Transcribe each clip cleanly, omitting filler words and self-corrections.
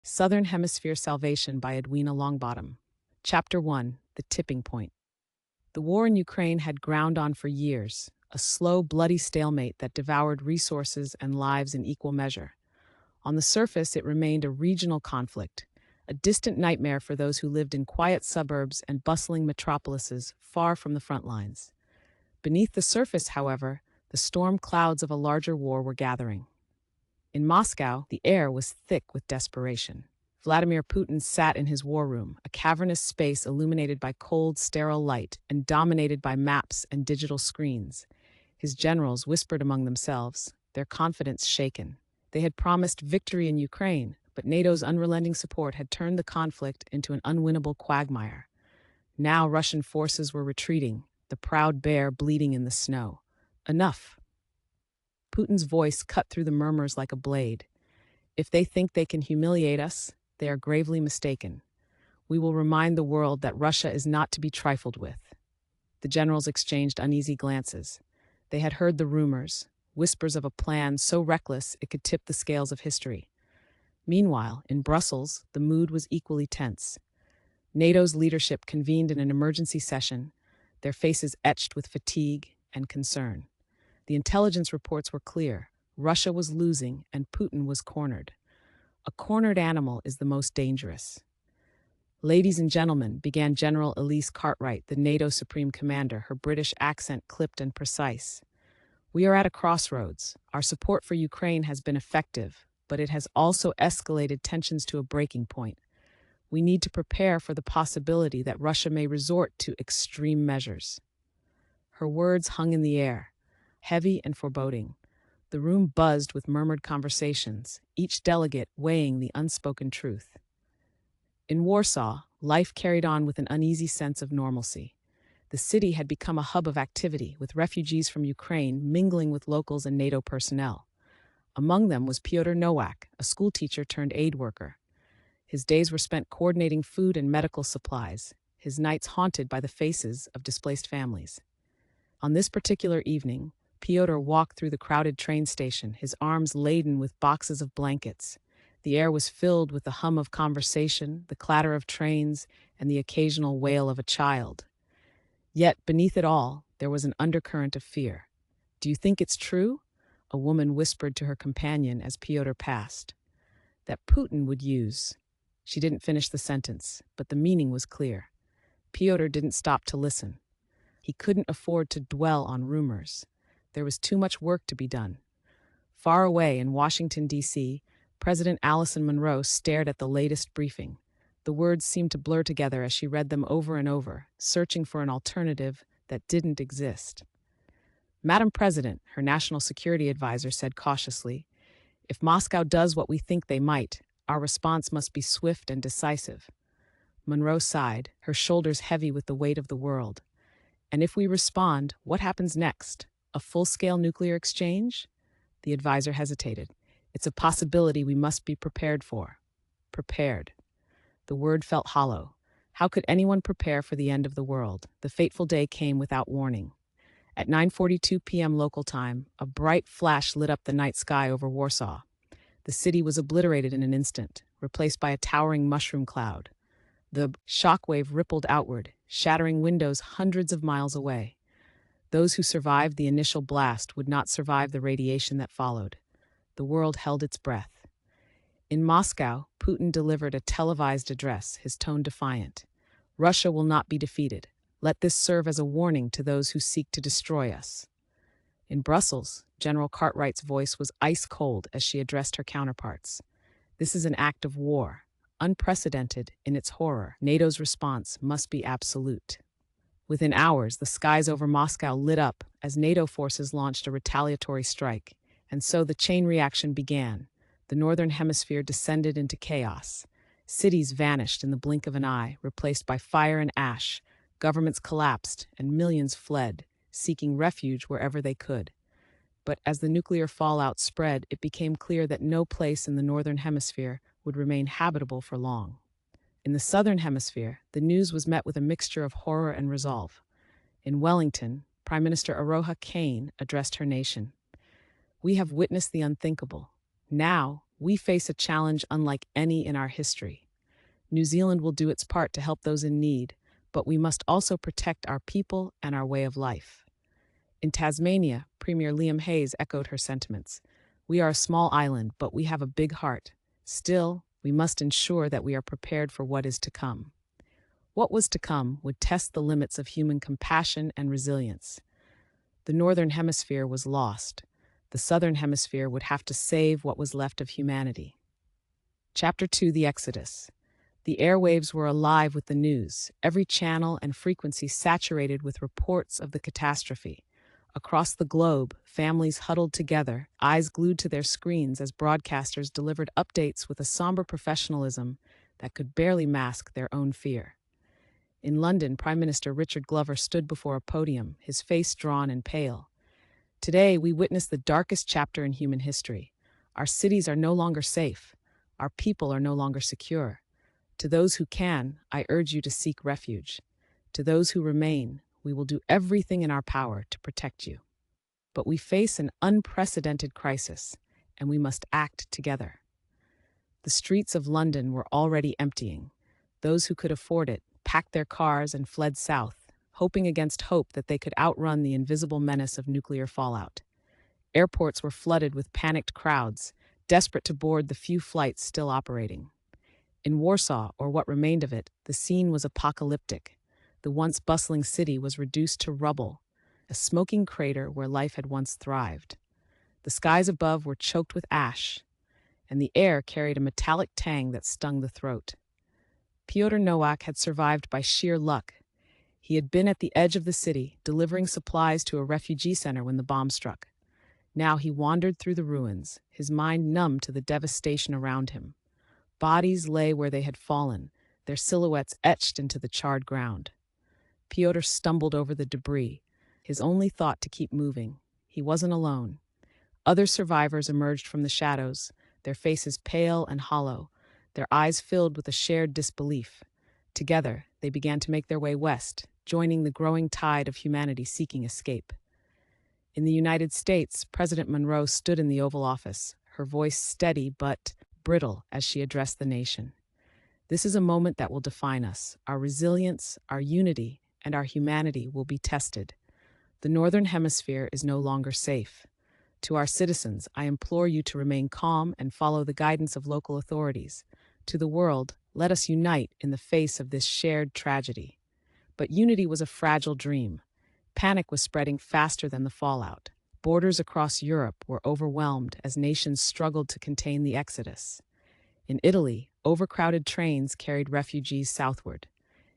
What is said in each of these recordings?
Southern Hemisphere Salvation by Edwina Longbottom. Chapter 1: The Tipping Point. The war in Ukraine had ground on for years, a slow, bloody stalemate that devoured resources and lives in equal measure. On the surface, it remained a regional conflict, a distant nightmare for those who lived in quiet suburbs and bustling metropolises far from the front lines. Beneath the surface, however, the storm clouds of a larger war were gathering. In Moscow, the air was thick with desperation. Vladimir Putin sat in his war room, a cavernous space illuminated by cold, sterile light and dominated by maps and digital screens. His generals whispered among themselves, their confidence shaken. They had promised victory in Ukraine, but NATO's unrelenting support had turned the conflict into an unwinnable quagmire. Now Russian forces were retreating, the proud bear bleeding in the snow. Enough! Putin's voice cut through the murmurs like a blade. If they think they can humiliate us, they are gravely mistaken. We will remind the world that Russia is not to be trifled with. The generals exchanged uneasy glances. They had heard the rumors, whispers of a plan so reckless it could tip the scales of history. Meanwhile, in Brussels, the mood was equally tense. NATO's leadership convened in an emergency session, their faces etched with fatigue and concern. The intelligence reports were clear. Russia was losing and Putin was cornered. A cornered animal is the most dangerous. "Ladies and gentlemen," began General Elise Cartwright, the NATO Supreme Commander, her British accent clipped and precise. "We are at a crossroads. Our support for Ukraine has been effective, but it has also escalated tensions to a breaking point. We need to prepare for the possibility that Russia may resort to extreme measures." Her words hung in the air, heavy and foreboding. The room buzzed with murmured conversations, each delegate weighing the unspoken truth. In Warsaw, life carried on with an uneasy sense of normalcy. The city had become a hub of activity, with refugees from Ukraine mingling with locals and NATO personnel. Among them was Pyotr Nowak, a schoolteacher turned aid worker. His days were spent coordinating food and medical supplies, his nights haunted by the faces of displaced families. On this particular evening, Pyotr walked through the crowded train station, his arms laden with boxes of blankets. The air was filled with the hum of conversation, the clatter of trains, and the occasional wail of a child. Yet, beneath it all, there was an undercurrent of fear. "Do you think it's true?" a woman whispered to her companion as Pyotr passed. "That Putin would use..." She didn't finish the sentence, but the meaning was clear. Pyotr didn't stop to listen. He couldn't afford to dwell on rumors. There was too much work to be done. Far away in Washington, D.C., President Allison Monroe stared at the latest briefing. The words seemed to blur together as she read them over and over, searching for an alternative that didn't exist. "Madam President," her national security advisor said cautiously, "if Moscow does what we think they might, our response must be swift and decisive." Monroe sighed, her shoulders heavy with the weight of the world. "And if we respond, what happens next? A full-scale nuclear exchange?" The advisor hesitated. "It's a possibility we must be prepared for." Prepared. The word felt hollow. How could anyone prepare for the end of the world? The fateful day came without warning. At 9:42 p.m. local time, a bright flash lit up the night sky over Warsaw. The city was obliterated in an instant, replaced by a towering mushroom cloud. The shockwave rippled outward, shattering windows hundreds of miles away. Those who survived the initial blast would not survive the radiation that followed. The world held its breath. In Moscow, Putin delivered a televised address, his tone defiant. "Russia will not be defeated. Let this serve as a warning to those who seek to destroy us." In Brussels, General Cartwright's voice was ice cold as she addressed her counterparts. "This is an act of war, unprecedented in its horror. NATO's response must be absolute." Within hours, the skies over Moscow lit up as NATO forces launched a retaliatory strike, and so the chain reaction began. The Northern Hemisphere descended into chaos. Cities vanished in the blink of an eye, replaced by fire and ash. Governments collapsed, and millions fled, seeking refuge wherever they could. But as the nuclear fallout spread, it became clear that no place in the Northern Hemisphere would remain habitable for long. In the Southern Hemisphere, the news was met with a mixture of horror and resolve. In Wellington, Prime Minister Aroha Kane addressed her nation. "We have witnessed the unthinkable. Now we face a challenge unlike any in our history. New Zealand will do its part to help those in need, but we must also protect our people and our way of life. In Tasmania, Premier Liam Hayes echoed her sentiments. We are a small island, but we have a big heart. Still, we must ensure that we are prepared for what is to come. What was to come would test the limits of human compassion and resilience. The Northern Hemisphere was lost. The Southern Hemisphere would have to save what was left of humanity. Chapter 2: The Exodus. The airwaves were alive with the news, every channel and frequency saturated with reports of the catastrophe. Across the globe, families huddled together, eyes glued to their screens as broadcasters delivered updates with a somber professionalism that could barely mask their own fear. In London, Prime Minister Richard Glover stood before a podium, his face drawn and pale. Today, we witness the darkest chapter in human history. Our cities are no longer safe. Our people are no longer secure. To those who can, I urge you to seek refuge. To those who remain, we will do everything in our power to protect you. But we face an unprecedented crisis, and we must act together. The streets of London were already emptying. Those who could afford it packed their cars and fled south, hoping against hope that they could outrun the invisible menace of nuclear fallout. Airports were flooded with panicked crowds, desperate to board the few flights still operating. In Warsaw, or what remained of it, the scene was apocalyptic. The once bustling city was reduced to rubble, a smoking crater where life had once thrived. The skies above were choked with ash, and the air carried a metallic tang that stung the throat. Pyotr Nowak had survived by sheer luck. He had been at the edge of the city, delivering supplies to a refugee center when the bomb struck. Now he wandered through the ruins, his mind numb to the devastation around him. Bodies lay where they had fallen, their silhouettes etched into the charred ground. Pyotr stumbled over the debris, his only thought to keep moving. He wasn't alone. Other survivors emerged from the shadows, their faces pale and hollow, their eyes filled with a shared disbelief. Together, they began to make their way west, joining the growing tide of humanity seeking escape. In the United States, President Monroe stood in the Oval Office, her voice steady but brittle as she addressed the nation. This is a moment that will define us. Our resilience, our unity, and our humanity will be tested. The Northern Hemisphere is no longer safe. To our citizens, I implore you to remain calm and follow the guidance of local authorities. To the world, let us unite in the face of this shared tragedy. But unity was a fragile dream. Panic was spreading faster than the fallout. Borders across Europe were overwhelmed as nations struggled to contain the exodus. In Italy, overcrowded trains carried refugees southward.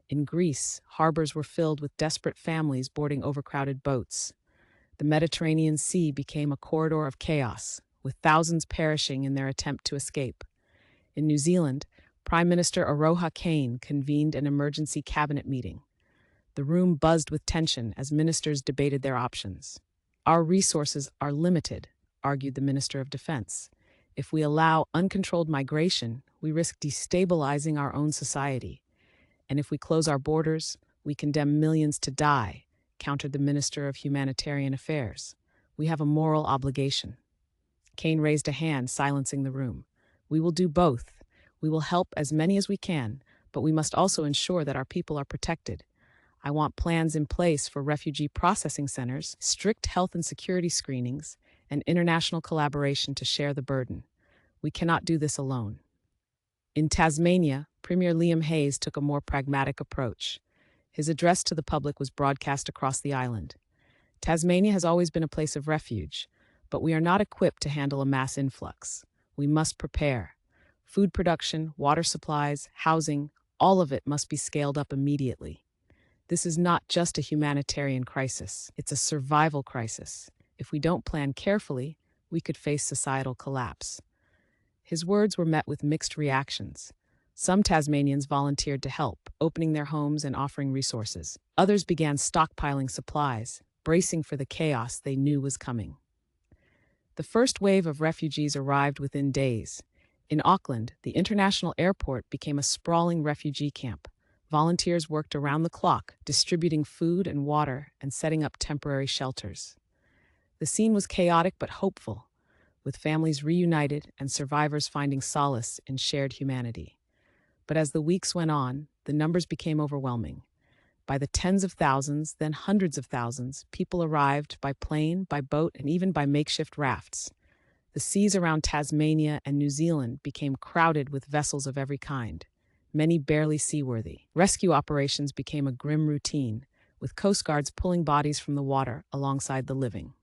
In Greece, harbors were filled with desperate families boarding overcrowded boats. The Mediterranean Sea became a corridor of chaos, with thousands perishing in their attempt to escape. In New Zealand, Prime Minister Aroha Kane convened an emergency cabinet meeting. The room buzzed with tension as ministers debated their options. Our resources are limited, argued the Minister of Defense. If we allow uncontrolled migration, we risk destabilizing our own society. And if we close our borders, we condemn millions to die, countered the Minister of Humanitarian Affairs. We have a moral obligation. Kane raised a hand, silencing the room. We will do both. We will help as many as we can, but we must also ensure that our people are protected. I want plans in place for refugee processing centers, strict health and security screenings, and international collaboration to share the burden. We cannot do this alone. In Tasmania, Premier Liam Hayes took a more pragmatic approach. His address to the public was broadcast across the island. Tasmania has always been a place of refuge, but we are not equipped to handle a mass influx. We must prepare. Food production, water supplies, housing, all of it must be scaled up immediately. This is not just a humanitarian crisis, it's a survival crisis. If we don't plan carefully, we could face societal collapse. His words were met with mixed reactions. Some Tasmanians volunteered to help, opening their homes and offering resources. Others began stockpiling supplies, bracing for the chaos they knew was coming. The first wave of refugees arrived within days. In Auckland, the international airport became a sprawling refugee camp. Volunteers worked around the clock, distributing food and water and setting up temporary shelters. The scene was chaotic but hopeful. with families reunited and survivors finding solace in shared humanity. But as the weeks went on, the numbers became overwhelming. By the tens of thousands, then hundreds of thousands, people arrived by plane, by boat, and even by makeshift rafts. The seas around Tasmania and New Zealand became crowded with vessels of every kind, many barely seaworthy. Rescue operations became a grim routine, with coast guards pulling bodies from the water alongside the living.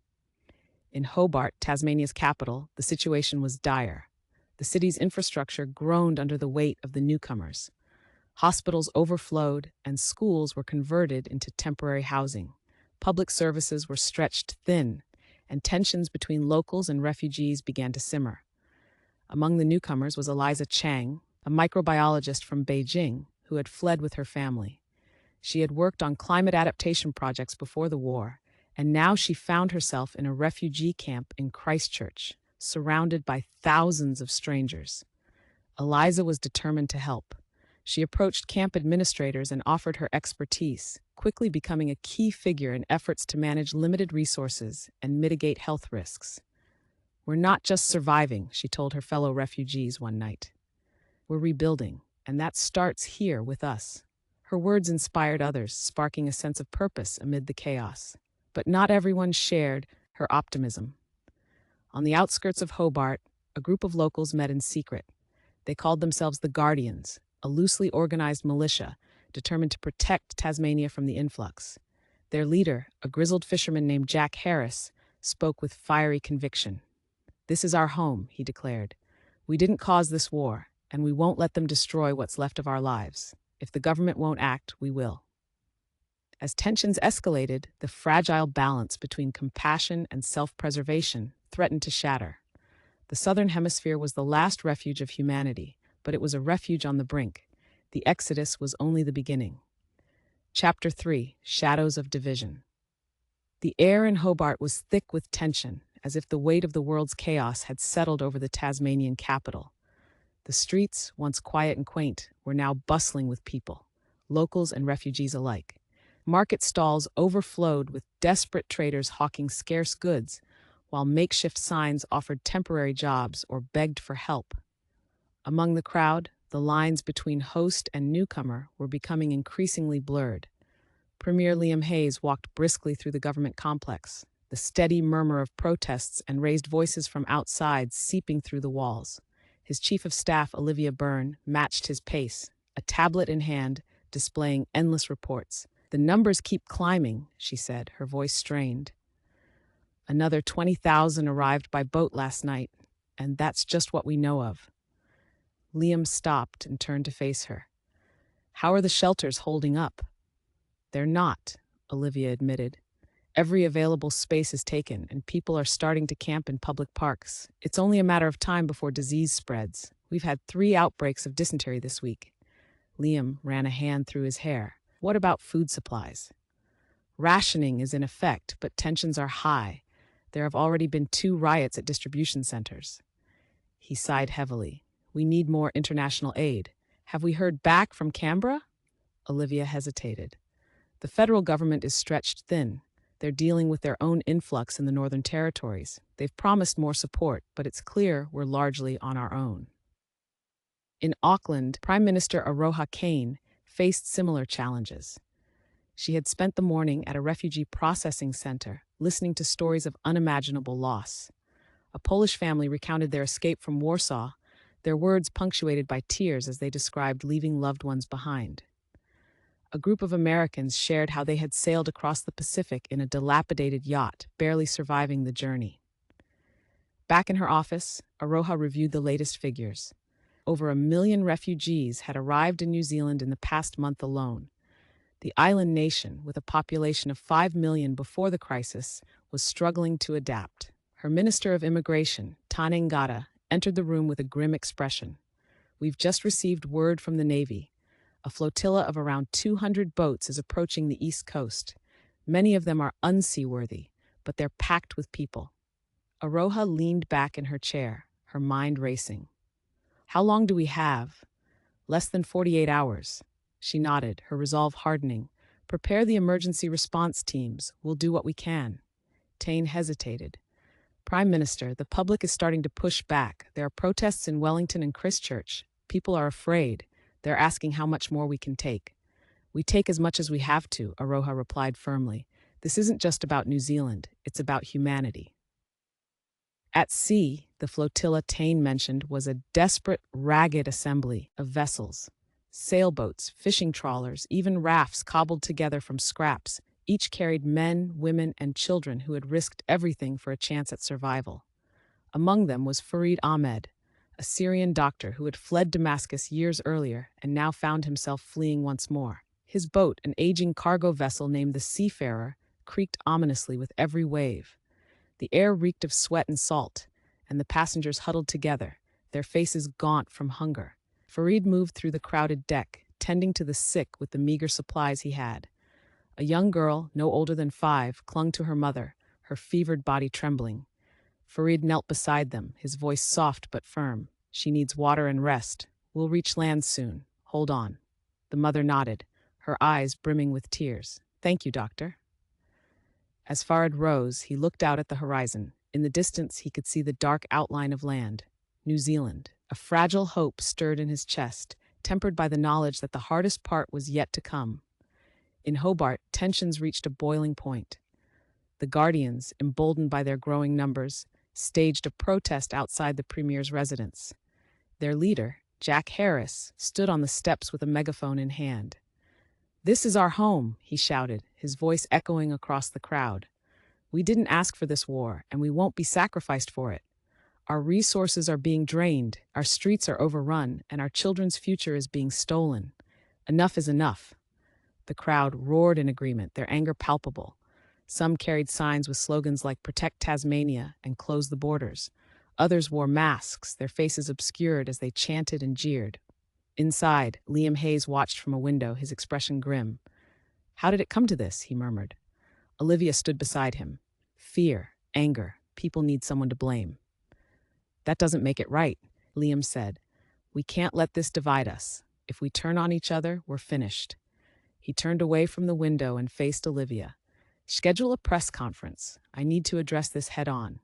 In Hobart, Tasmania's capital, the situation was dire. The city's infrastructure groaned under the weight of the newcomers. Hospitals overflowed, and schools were converted into temporary housing. Public services were stretched thin, and tensions between locals and refugees began to simmer. Among the newcomers was Eliza Chang, a microbiologist from Beijing who had fled with her family. She had worked on climate adaptation projects before the war, and now she found herself in a refugee camp in Christchurch, surrounded by thousands of strangers. Eliza was determined to help. She approached camp administrators and offered her expertise, quickly becoming a key figure in efforts to manage limited resources and mitigate health risks. "We're not just surviving," she told her fellow refugees one night. "We're rebuilding, and that starts here with us." Her words inspired others, sparking a sense of purpose amid the chaos. But not everyone shared her optimism. On the outskirts of Hobart, a group of locals met in secret. They called themselves the Guardians, a loosely organized militia determined to protect Tasmania from the influx. Their leader, a grizzled fisherman named Jack Harris, spoke with fiery conviction. "This is our home," he declared. "We didn't cause this war, and we won't let them destroy what's left of our lives. If the government won't act, we will." As tensions escalated, the fragile balance between compassion and self-preservation threatened to shatter. The Southern Hemisphere was the last refuge of humanity, but it was a refuge on the brink. The exodus was only the beginning. Chapter 3: Shadows of Division. The air in Hobart was thick with tension, as if the weight of the world's chaos had settled over the Tasmanian capital. The streets, once quiet and quaint, were now bustling with people, locals and refugees alike. Market stalls overflowed with desperate traders hawking scarce goods, while makeshift signs offered temporary jobs or begged for help. Among the crowd, the lines between host and newcomer were becoming increasingly blurred. Premier Liam Hayes walked briskly through the government complex, the steady murmur of protests and raised voices from outside seeping through the walls. His chief of staff, Olivia Byrne, matched his pace, a tablet in hand, displaying endless reports. "The numbers keep climbing," she said, her voice strained. "Another 20,000 arrived by boat last night, and that's just what we know of." Liam stopped and turned to face her. "How are the shelters holding up?" "They're not," Olivia admitted. "Every available space is taken, and people are starting to camp in public parks. It's only a matter of time before disease spreads. We've had 3 outbreaks of dysentery this week." Liam ran a hand through his hair. "What about food supplies?" "Rationing is in effect, but tensions are high. There have already been 2 riots at distribution centers." He sighed heavily. "We need more international aid. Have we heard back from Canberra?" Olivia hesitated. "The federal government is stretched thin. They're dealing with their own influx in the Northern Territories. They've promised more support, but it's clear we're largely on our own." In Auckland, Prime Minister Aroha Kane faced similar challenges. She had spent the morning at a refugee processing center, listening to stories of unimaginable loss. A Polish family recounted their escape from Warsaw, their words punctuated by tears as they described leaving loved ones behind. A group of Americans shared how they had sailed across the Pacific in a dilapidated yacht, barely surviving the journey. Back in her office, Aroha reviewed the latest figures. Over 1 million refugees had arrived in New Zealand in the past month alone. The island nation, with a population of 5 million before the crisis, was struggling to adapt. Her Minister of Immigration, Tane Ngata, entered the room with a grim expression. "We've just received word from the Navy. A flotilla of around 200 boats is approaching the East Coast. Many of them are unseaworthy, but they're packed with people." Aroha leaned back in her chair, her mind racing. "How long do we have?" "Less than 48 hours. She nodded, her resolve hardening. "Prepare the emergency response teams. We'll do what we can." Tane hesitated. Prime Minister, the public is starting to push back. There are protests in Wellington and Christchurch. People are afraid. They're asking how much more we can take. We take as much as we have to, Aroha replied firmly. This isn't just about New Zealand, it's about humanity. At sea, the flotilla Taine mentioned was a desperate, ragged assembly of vessels. Sailboats, fishing trawlers, even rafts cobbled together from scraps. Each carried men, women, and children who had risked everything for a chance at survival. Among them was Farid Ahmed, a Syrian doctor who had fled Damascus years earlier and now found himself fleeing once more. His boat, an aging cargo vessel named the Seafarer, creaked ominously with every wave. The air reeked of sweat and salt, and the passengers huddled together, their faces gaunt from hunger. Farid moved through the crowded deck, tending to the sick with the meager supplies he had. A young girl, no older than 5, clung to her mother, her fevered body trembling. Farid knelt beside them, his voice soft but firm. She needs water and rest. We'll reach land soon. Hold on. The mother nodded, her eyes brimming with tears. Thank you, doctor. As Farid rose, he looked out at the horizon. In the distance, he could see the dark outline of land. New Zealand. A fragile hope stirred in his chest, tempered by the knowledge that the hardest part was yet to come. In Hobart, tensions reached a boiling point. The Guardians, emboldened by their growing numbers, staged a protest outside the Premier's residence. Their leader, Jack Harris, stood on the steps with a megaphone in hand. "This is our home," he shouted, his voice echoing across the crowd. "We didn't ask for this war, and we won't be sacrificed for it. Our resources are being drained, our streets are overrun, and our children's future is being stolen. Enough is enough." The crowd roared in agreement, their anger palpable. Some carried signs with slogans like "Protect Tasmania" and "Close the borders." Others wore masks, their faces obscured as they chanted and jeered. Inside, Liam Hayes watched from a window, his expression grim. "How did it come to this?" he murmured. Olivia stood beside him. "Fear, anger, people need someone to blame." "That doesn't make it right," Liam said. "We can't let this divide us. If we turn on each other, we're finished." He turned away from the window and faced Olivia. "Schedule a press conference. I need to address this head on."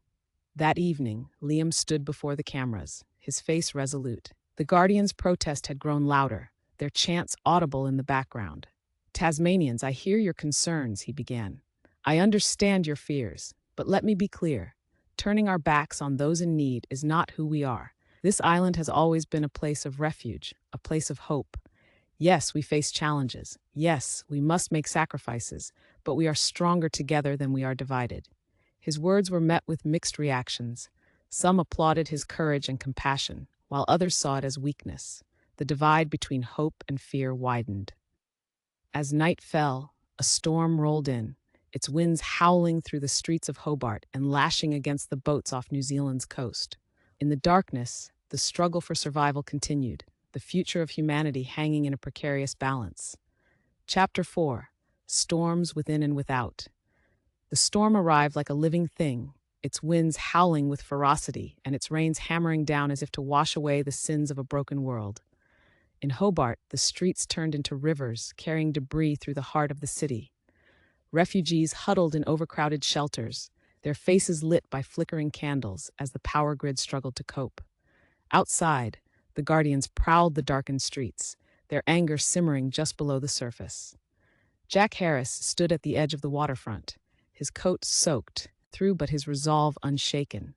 That evening, Liam stood before the cameras, his face resolute. The Guardians' protest had grown louder, their chants audible in the background. "Tasmanians, I hear your concerns," he began. "I understand your fears, but let me be clear. Turning our backs on those in need is not who we are. This island has always been a place of refuge, a place of hope. Yes, we face challenges. Yes, we must make sacrifices, but we are stronger together than we are divided." His words were met with mixed reactions. Some applauded his courage and compassion, while others saw it as weakness. The divide between hope and fear widened. As night fell, a storm rolled in, its winds howling through the streets of Hobart and lashing against the boats off New Zealand's coast. In the darkness, the struggle for survival continued, the future of humanity hanging in a precarious balance. Chapter 4: Storms Within and Without. The storm arrived like a living thing, its winds howling with ferocity and its rains hammering down as if to wash away the sins of a broken world. In Hobart, the streets turned into rivers, carrying debris through the heart of the city. Refugees huddled in overcrowded shelters, their faces lit by flickering candles as the power grid struggled to cope. Outside, the Guardians prowled the darkened streets, their anger simmering just below the surface. Jack Harris stood at the edge of the waterfront, his coat soaked through but his resolve unshaken.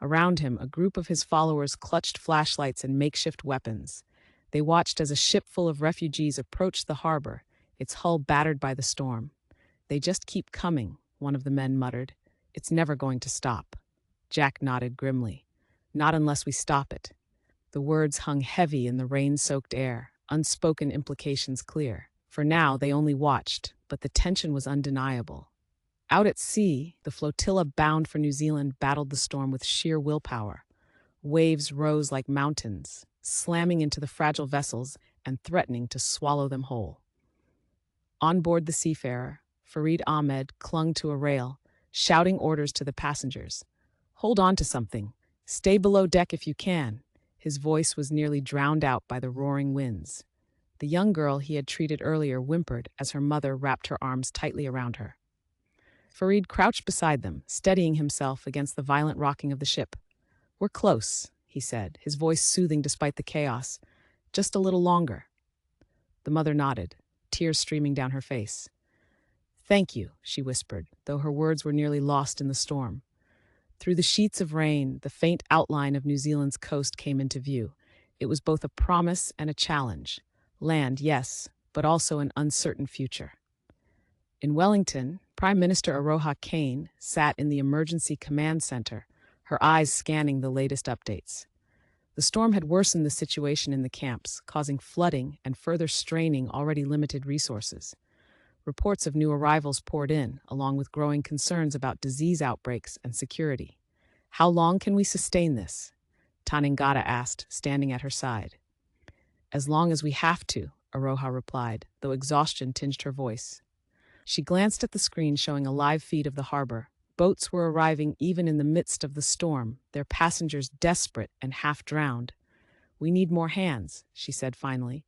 Around him, a group of his followers clutched flashlights and makeshift weapons. They watched as a ship full of refugees approached the harbor, its hull battered by the storm. "They just keep coming," one of the men muttered. "It's never going to stop." Jack nodded grimly. "Not unless we stop it." The words hung heavy in the rain-soaked air, unspoken implications clear. For now, they only watched, but the tension was undeniable. Out at sea, the flotilla bound for New Zealand battled the storm with sheer willpower. Waves rose like mountains, slamming into the fragile vessels and threatening to swallow them whole. On board the Seafarer, Farid Ahmed clung to a rail, shouting orders to the passengers. "Hold on to something. Stay below deck if you can." His voice was nearly drowned out by the roaring winds. The young girl he had treated earlier whimpered as her mother wrapped her arms tightly around her. Farid crouched beside them, steadying himself against the violent rocking of the ship. "We're close," he said, his voice soothing despite the chaos. "Just a little longer." The mother nodded, tears streaming down her face. "Thank you," she whispered, though her words were nearly lost in the storm. Through the sheets of rain, the faint outline of New Zealand's coast came into view. It was both a promise and a challenge. Land, yes, but also an uncertain future. In Wellington, Prime Minister Aroha Kane sat in the Emergency Command Center, her eyes scanning the latest updates. The storm had worsened the situation in the camps, causing flooding and further straining already limited resources. Reports of new arrivals poured in, along with growing concerns about disease outbreaks and security. "How long can we sustain this?" Taningata asked, standing at her side. "As long as we have to," Aroha replied, though exhaustion tinged her voice. She glanced at the screen showing a live feed of the harbor. Boats were arriving even in the midst of the storm, their passengers desperate and half drowned. "We need more hands," she said finally.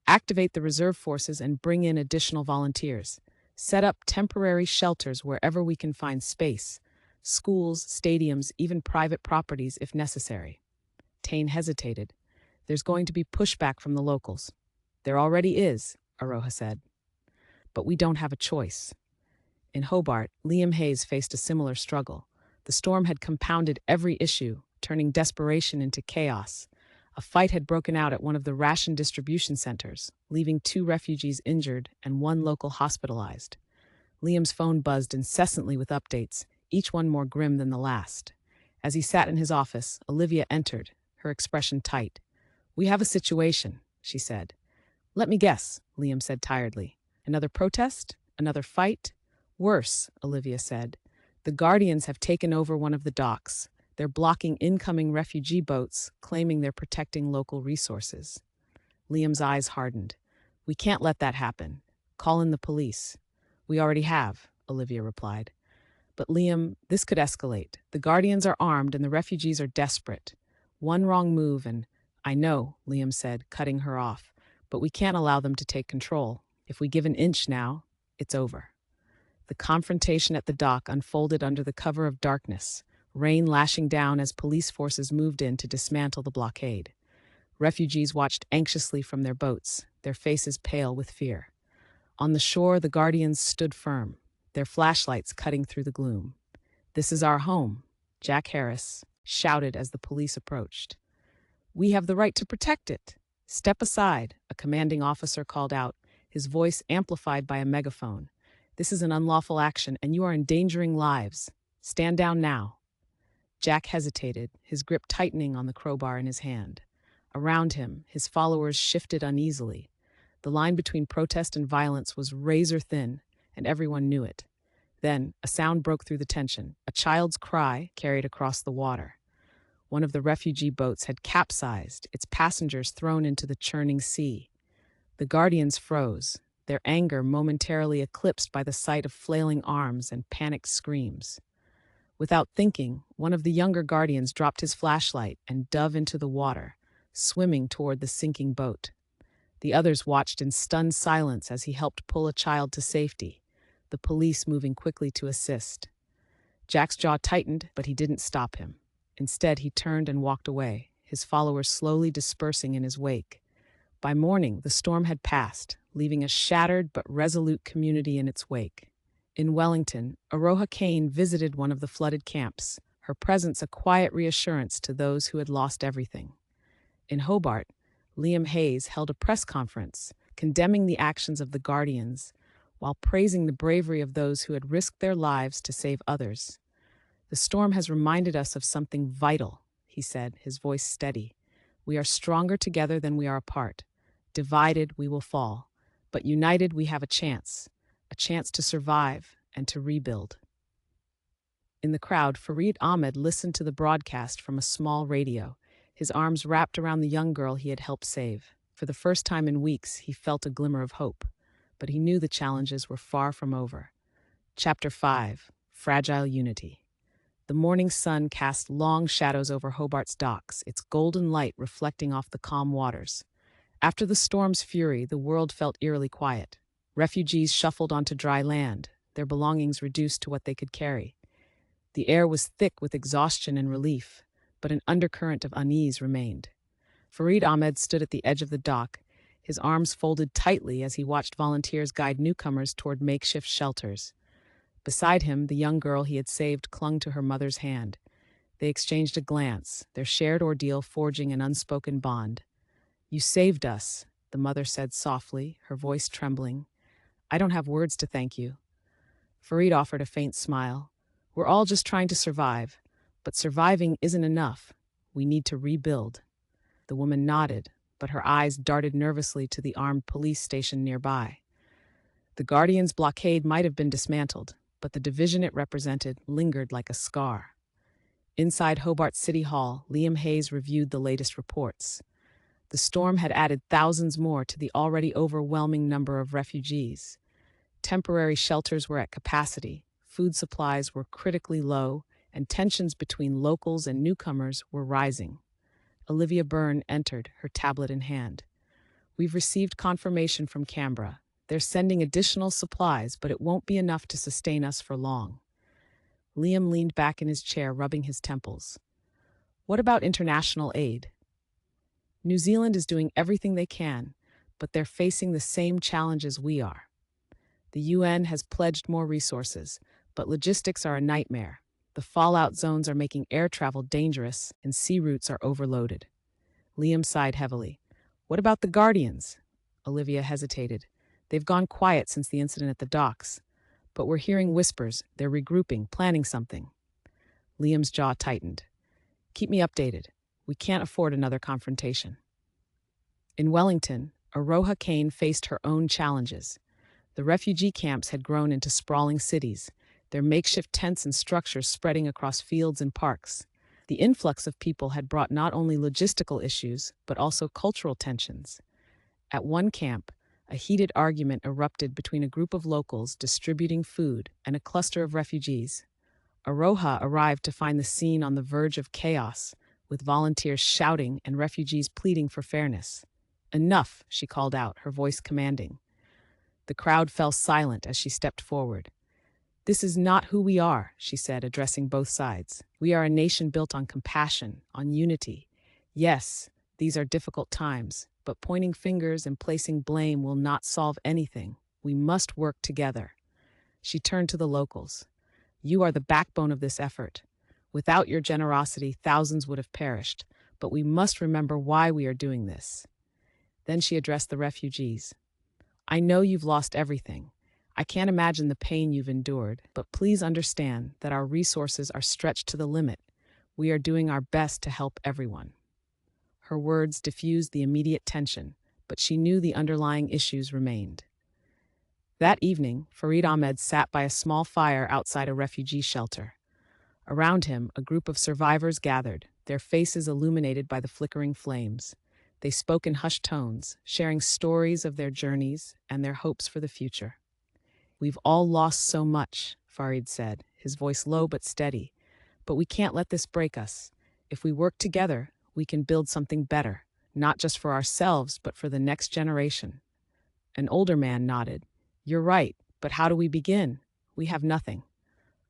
"Activate the reserve forces and bring in additional volunteers. Set up temporary shelters wherever we can find space. Schools, stadiums, even private properties if necessary." Tane hesitated. "There's going to be pushback from the locals." "There already is," Aroha said. "But we don't have a choice." In Hobart, Liam Hayes faced a similar struggle. The storm had compounded every issue, turning desperation into chaos. A fight had broken out at one of the ration distribution centers, leaving 2 refugees injured and 1 local hospitalized. Liam's phone buzzed incessantly with updates, each one more grim than the last. As he sat in his office, Olivia entered, her expression tight. "We have a situation," she said. "Let me guess," Liam said tiredly. "Another protest? Another fight?" "Worse," Olivia said. "The Guardians have taken over one of the docks. They're blocking incoming refugee boats, claiming they're protecting local resources." Liam's eyes hardened. "We can't let that happen. Call in the police." "We already have," Olivia replied. "But Liam, this could escalate. The Guardians are armed and the refugees are desperate. One wrong move and—" "I know," Liam said, cutting her off, "but we can't allow them to take control. If we give an inch now, it's over." The confrontation at the dock unfolded under the cover of darkness, rain lashing down as police forces moved in to dismantle the blockade. Refugees watched anxiously from their boats, their faces pale with fear. On the shore, the Guardians stood firm, their flashlights cutting through the gloom. "This is our home," Jack Harris shouted as the police approached. "We have the right to protect it." "Step aside," a commanding officer called out, his voice amplified by a megaphone. "This is an unlawful action, and you are endangering lives. Stand down now." Jack hesitated, his grip tightening on the crowbar in his hand. Around him, his followers shifted uneasily. The line between protest and violence was razor thin, and everyone knew it. Then, a sound broke through the tension, a child's cry carried across the water. One of the refugee boats had capsized, its passengers thrown into the churning sea. The Guardians froze, their anger momentarily eclipsed by the sight of flailing arms and panicked screams. Without thinking, one of the younger Guardians dropped his flashlight and dove into the water, swimming toward the sinking boat. The others watched in stunned silence as he helped pull a child to safety, the police moving quickly to assist. Jack's jaw tightened, but he didn't stop him. Instead, he turned and walked away, his followers slowly dispersing in his wake. By morning, the storm had passed, leaving a shattered but resolute community in its wake. In Wellington, Aroha Kane visited one of the flooded camps, her presence a quiet reassurance to those who had lost everything. In Hobart, Liam Hayes held a press conference, condemning the actions of the Guardians, while praising the bravery of those who had risked their lives to save others. "The storm has reminded us of something vital," he said, his voice steady. "We are stronger together than we are apart. Divided, we will fall. But united, we have a chance to survive and to rebuild." In the crowd, Farid Ahmed listened to the broadcast from a small radio, his arms wrapped around the young girl he had helped save. For the first time in weeks, he felt a glimmer of hope, but he knew the challenges were far from over. Chapter 5: Fragile Unity. The morning sun cast long shadows over Hobart's docks, its golden light reflecting off the calm waters. After the storm's fury, the world felt eerily quiet. Refugees shuffled onto dry land, their belongings reduced to what they could carry. The air was thick with exhaustion and relief, but an undercurrent of unease remained. Farid Ahmed stood at the edge of the dock, his arms folded tightly as he watched volunteers guide newcomers toward makeshift shelters. Beside him, the young girl he had saved clung to her mother's hand. They exchanged a glance, their shared ordeal forging an unspoken bond. "You saved us," the mother said softly, her voice trembling. "I don't have words to thank you." Farid offered a faint smile. "We're all just trying to survive, but surviving isn't enough. We need to rebuild." The woman nodded, but her eyes darted nervously to the armed police station nearby. The Guardian's blockade might have been dismantled, but the division it represented lingered like a scar. Inside Hobart City Hall, Liam Hayes reviewed the latest reports. The storm had added thousands more to the already overwhelming number of refugees. Temporary shelters were at capacity, food supplies were critically low, and tensions between locals and newcomers were rising. Olivia Byrne entered, her tablet in hand. "We've received confirmation from Canberra. They're sending additional supplies, but it won't be enough to sustain us for long." Liam leaned back in his chair, rubbing his temples. "What about international aid?" "New Zealand is doing everything they can, but they're facing the same challenges we are. The UN has pledged more resources, but logistics are a nightmare. The fallout zones are making air travel dangerous, and sea routes are overloaded." Liam sighed heavily. "What about the Guardians?" Olivia hesitated. "They've gone quiet since the incident at the docks, but we're hearing whispers. They're regrouping, planning something." Liam's jaw tightened. "Keep me updated. We can't afford another confrontation." In Wellington, Aroha Kane faced her own challenges. The refugee camps had grown into sprawling cities, their makeshift tents and structures spreading across fields and parks. The influx of people had brought not only logistical issues, but also cultural tensions. At one camp, a heated argument erupted between a group of locals distributing food and a cluster of refugees. Aroha arrived to find the scene on the verge of chaos, with volunteers shouting and refugees pleading for fairness. "Enough," she called out, her voice commanding. The crowd fell silent as she stepped forward. "This is not who we are," she said, addressing both sides. "We are a nation built on compassion, on unity. Yes, these are difficult times, but pointing fingers and placing blame will not solve anything. We must work together." She turned to the locals. "You are the backbone of this effort. Without your generosity, thousands would have perished, but we must remember why we are doing this." Then she addressed the refugees. "I know you've lost everything. I can't imagine the pain you've endured, but please understand that our resources are stretched to the limit. We are doing our best to help everyone." Her words diffused the immediate tension, but she knew the underlying issues remained. That evening, Farid Ahmed sat by a small fire outside a refugee shelter. Around him, a group of survivors gathered, their faces illuminated by the flickering flames. They spoke in hushed tones, sharing stories of their journeys and their hopes for the future. "We've all lost so much," Farid said, his voice low but steady. "But we can't let this break us. If we work together, we can build something better, not just for ourselves, but for the next generation." An older man nodded. "You're right, but how do we begin? We have nothing."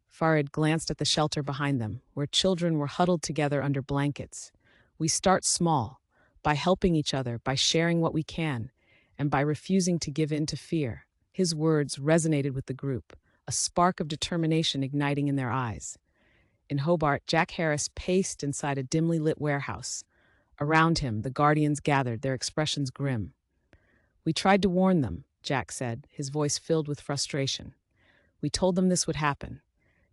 Farid glanced at the shelter behind them, where children were huddled together under blankets. "We start small, by helping each other, by sharing what we can, and by refusing to give in to fear." His words resonated with the group, a spark of determination igniting in their eyes. In Hobart, Jack Harris paced inside a dimly lit warehouse. Around him, the Guardians gathered, their expressions grim. "We tried to warn them," Jack said, his voice filled with frustration. "We told them this would happen.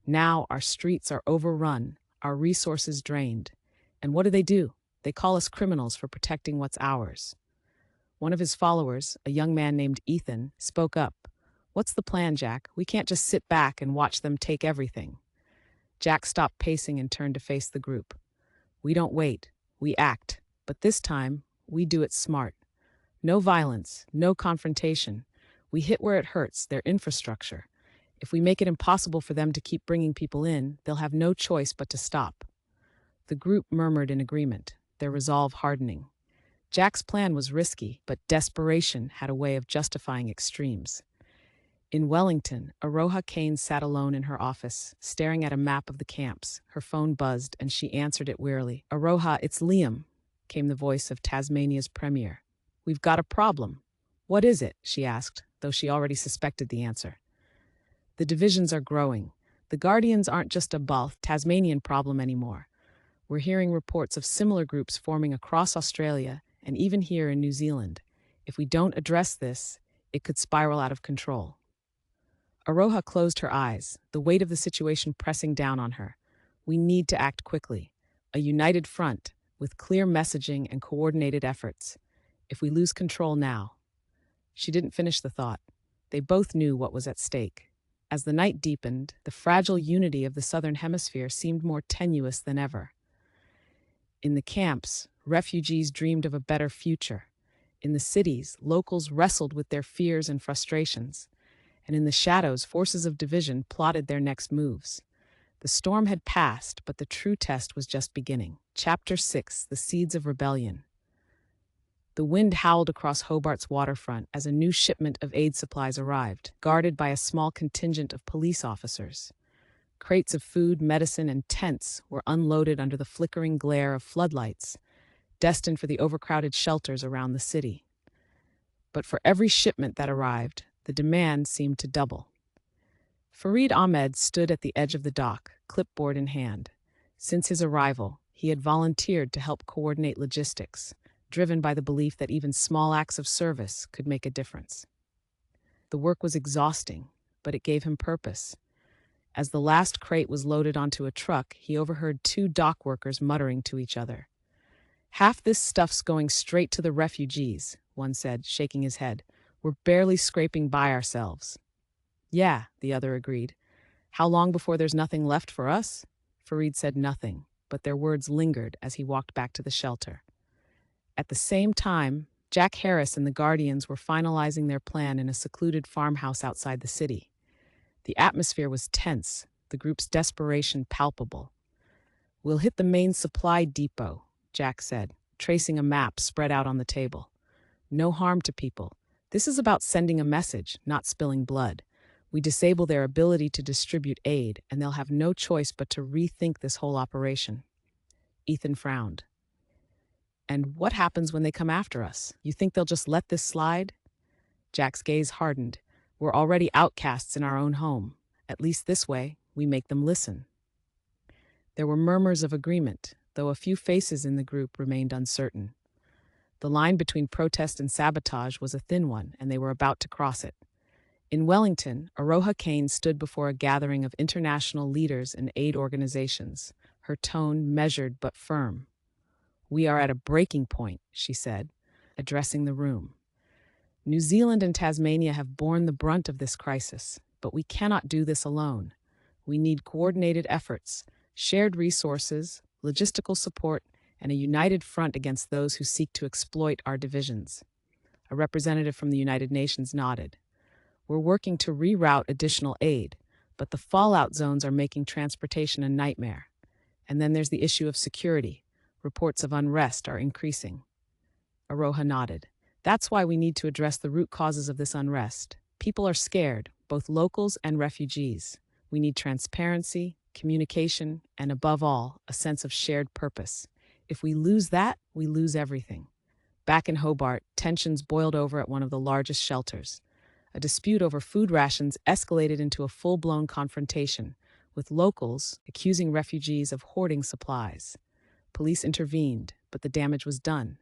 Now our streets are overrun, our resources drained. And what do? They call us criminals for protecting what's ours." One of his followers, a young man named Ethan, spoke up. "What's the plan, Jack? We can't just sit back and watch them take everything." Jack stopped pacing and turned to face the group. "We don't wait, we act, but this time, we do it smart. No violence, no confrontation. We hit where it hurts, their infrastructure. If we make it impossible for them to keep bringing people in, they'll have no choice but to stop." The group murmured in agreement, their resolve hardening. Jack's plan was risky, but desperation had a way of justifying extremes. In Wellington, Aroha Kane sat alone in her office, staring at a map of the camps. Her phone buzzed, and she answered it wearily. "Aroha, it's Liam," came the voice of Tasmania's premier. "We've got a problem." "What is it?" she asked, though she already suspected the answer. "The divisions are growing. The Guardians aren't just a Tasmanian problem anymore. We're hearing reports of similar groups forming across Australia and even here in New Zealand. If we don't address this, it could spiral out of control." Aroha closed her eyes, the weight of the situation pressing down on her. "We need to act quickly. A united front, with clear messaging and coordinated efforts. If we lose control now—" She didn't finish the thought. They both knew what was at stake. As the night deepened, the fragile unity of the Southern Hemisphere seemed more tenuous than ever. In the camps, refugees dreamed of a better future. In the cities, locals wrestled with their fears and frustrations. And in the shadows, forces of division plotted their next moves. The storm had passed, but the true test was just beginning. Chapter 6: The Seeds of Rebellion. The wind howled across Hobart's waterfront as a new shipment of aid supplies arrived, guarded by a small contingent of police officers. Crates of food, medicine, and tents were unloaded under the flickering glare of floodlights, destined for the overcrowded shelters around the city. But for every shipment that arrived, the demand seemed to double. Farid Ahmed stood at the edge of the dock, clipboard in hand. Since his arrival, he had volunteered to help coordinate logistics, driven by the belief that even small acts of service could make a difference. The work was exhausting, but it gave him purpose. As the last crate was loaded onto a truck, he overheard two dock workers muttering to each other. "Half this stuff's going straight to the refugees," one said, shaking his head. "We're barely scraping by ourselves." "Yeah," the other agreed. "How long before there's nothing left for us?" Farid said nothing, but their words lingered as he walked back to the shelter. At the same time, Jack Harris and the Guardians were finalizing their plan in a secluded farmhouse outside the city. The atmosphere was tense, the group's desperation palpable. "We'll hit the main supply depot," Jack said, tracing a map spread out on the table. "No harm to people. This is about sending a message, not spilling blood. We disable their ability to distribute aid, and they'll have no choice but to rethink this whole operation." Ethan frowned. "And what happens when they come after us? You think they'll just let this slide?" Jack's gaze hardened. "We're already outcasts in our own home. At least this way, we make them listen." There were murmurs of agreement, though a few faces in the group remained uncertain. The line between protest and sabotage was a thin one, and they were about to cross it. In Wellington, Aroha Kane stood before a gathering of international leaders and aid organizations, her tone measured but firm. "We are at a breaking point," she said, addressing the room. "New Zealand and Tasmania have borne the brunt of this crisis, but we cannot do this alone. We need coordinated efforts, shared resources, logistical support, and a united front against those who seek to exploit our divisions." A representative from the United Nations nodded. "We're working to reroute additional aid, but the fallout zones are making transportation a nightmare. And then there's the issue of security. Reports of unrest are increasing." Aroha nodded. "That's why we need to address the root causes of this unrest. People are scared, both locals and refugees. We need transparency, communication, and above all, a sense of shared purpose. If we lose that, we lose everything." Back in Hobart, tensions boiled over at one of the largest shelters. A dispute over food rations escalated into a full-blown confrontation, with locals accusing refugees of hoarding supplies. Police intervened, but the damage was done.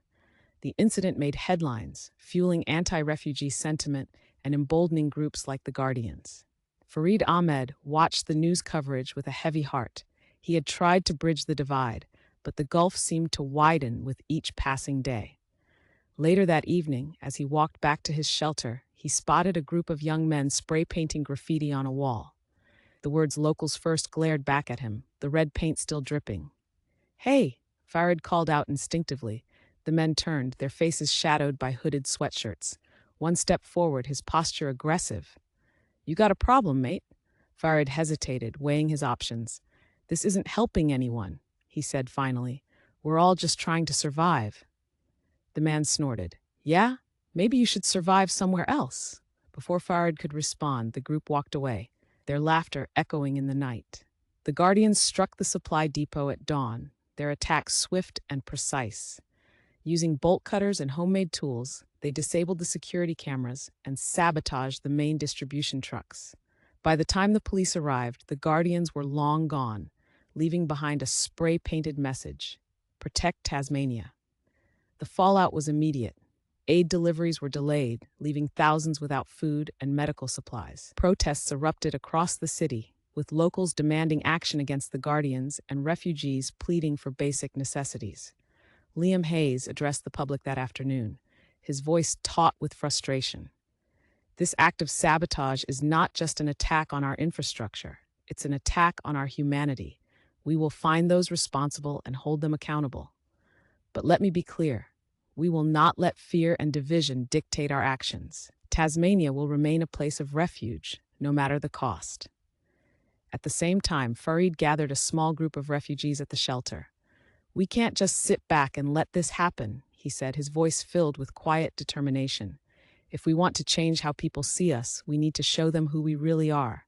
The incident made headlines, fueling anti-refugee sentiment and emboldening groups like the Guardians. Farid Ahmed watched the news coverage with a heavy heart. He had tried to bridge the divide, but the gulf seemed to widen with each passing day. Later that evening, as he walked back to his shelter, he spotted a group of young men spray-painting graffiti on a wall. The words "Locals First" glared back at him, the red paint still dripping. "Hey!" Farid called out instinctively. The men turned, their faces shadowed by hooded sweatshirts. One stepped forward, his posture aggressive. "You got a problem, mate?" Farid hesitated, weighing his options. "This isn't helping anyone," he said finally. "We're all just trying to survive." The man snorted. "Yeah? Maybe you should survive somewhere else." Before Farid could respond, the group walked away, their laughter echoing in the night. The Guardians struck the supply depot at dawn, their attack swift and precise. Using bolt cutters and homemade tools, they disabled the security cameras and sabotaged the main distribution trucks. By the time the police arrived, the Guardians were long gone, leaving behind a spray-painted message: "Protect Tasmania." The fallout was immediate. Aid deliveries were delayed, leaving thousands without food and medical supplies. Protests erupted across the city, with locals demanding action against the Guardians and refugees pleading for basic necessities. Liam Hayes addressed the public that afternoon, his voice taut with frustration. This act of sabotage is not just an attack on our infrastructure, it's an attack on our humanity. We will find those responsible and hold them accountable. But let me be clear, we will not let fear and division dictate our actions. Tasmania will remain a place of refuge, no matter the cost. At the same time, Farid gathered a small group of refugees at the shelter. "We can't just sit back and let this happen," he said, his voice filled with quiet determination. "If we want to change how people see us, we need to show them who we really are.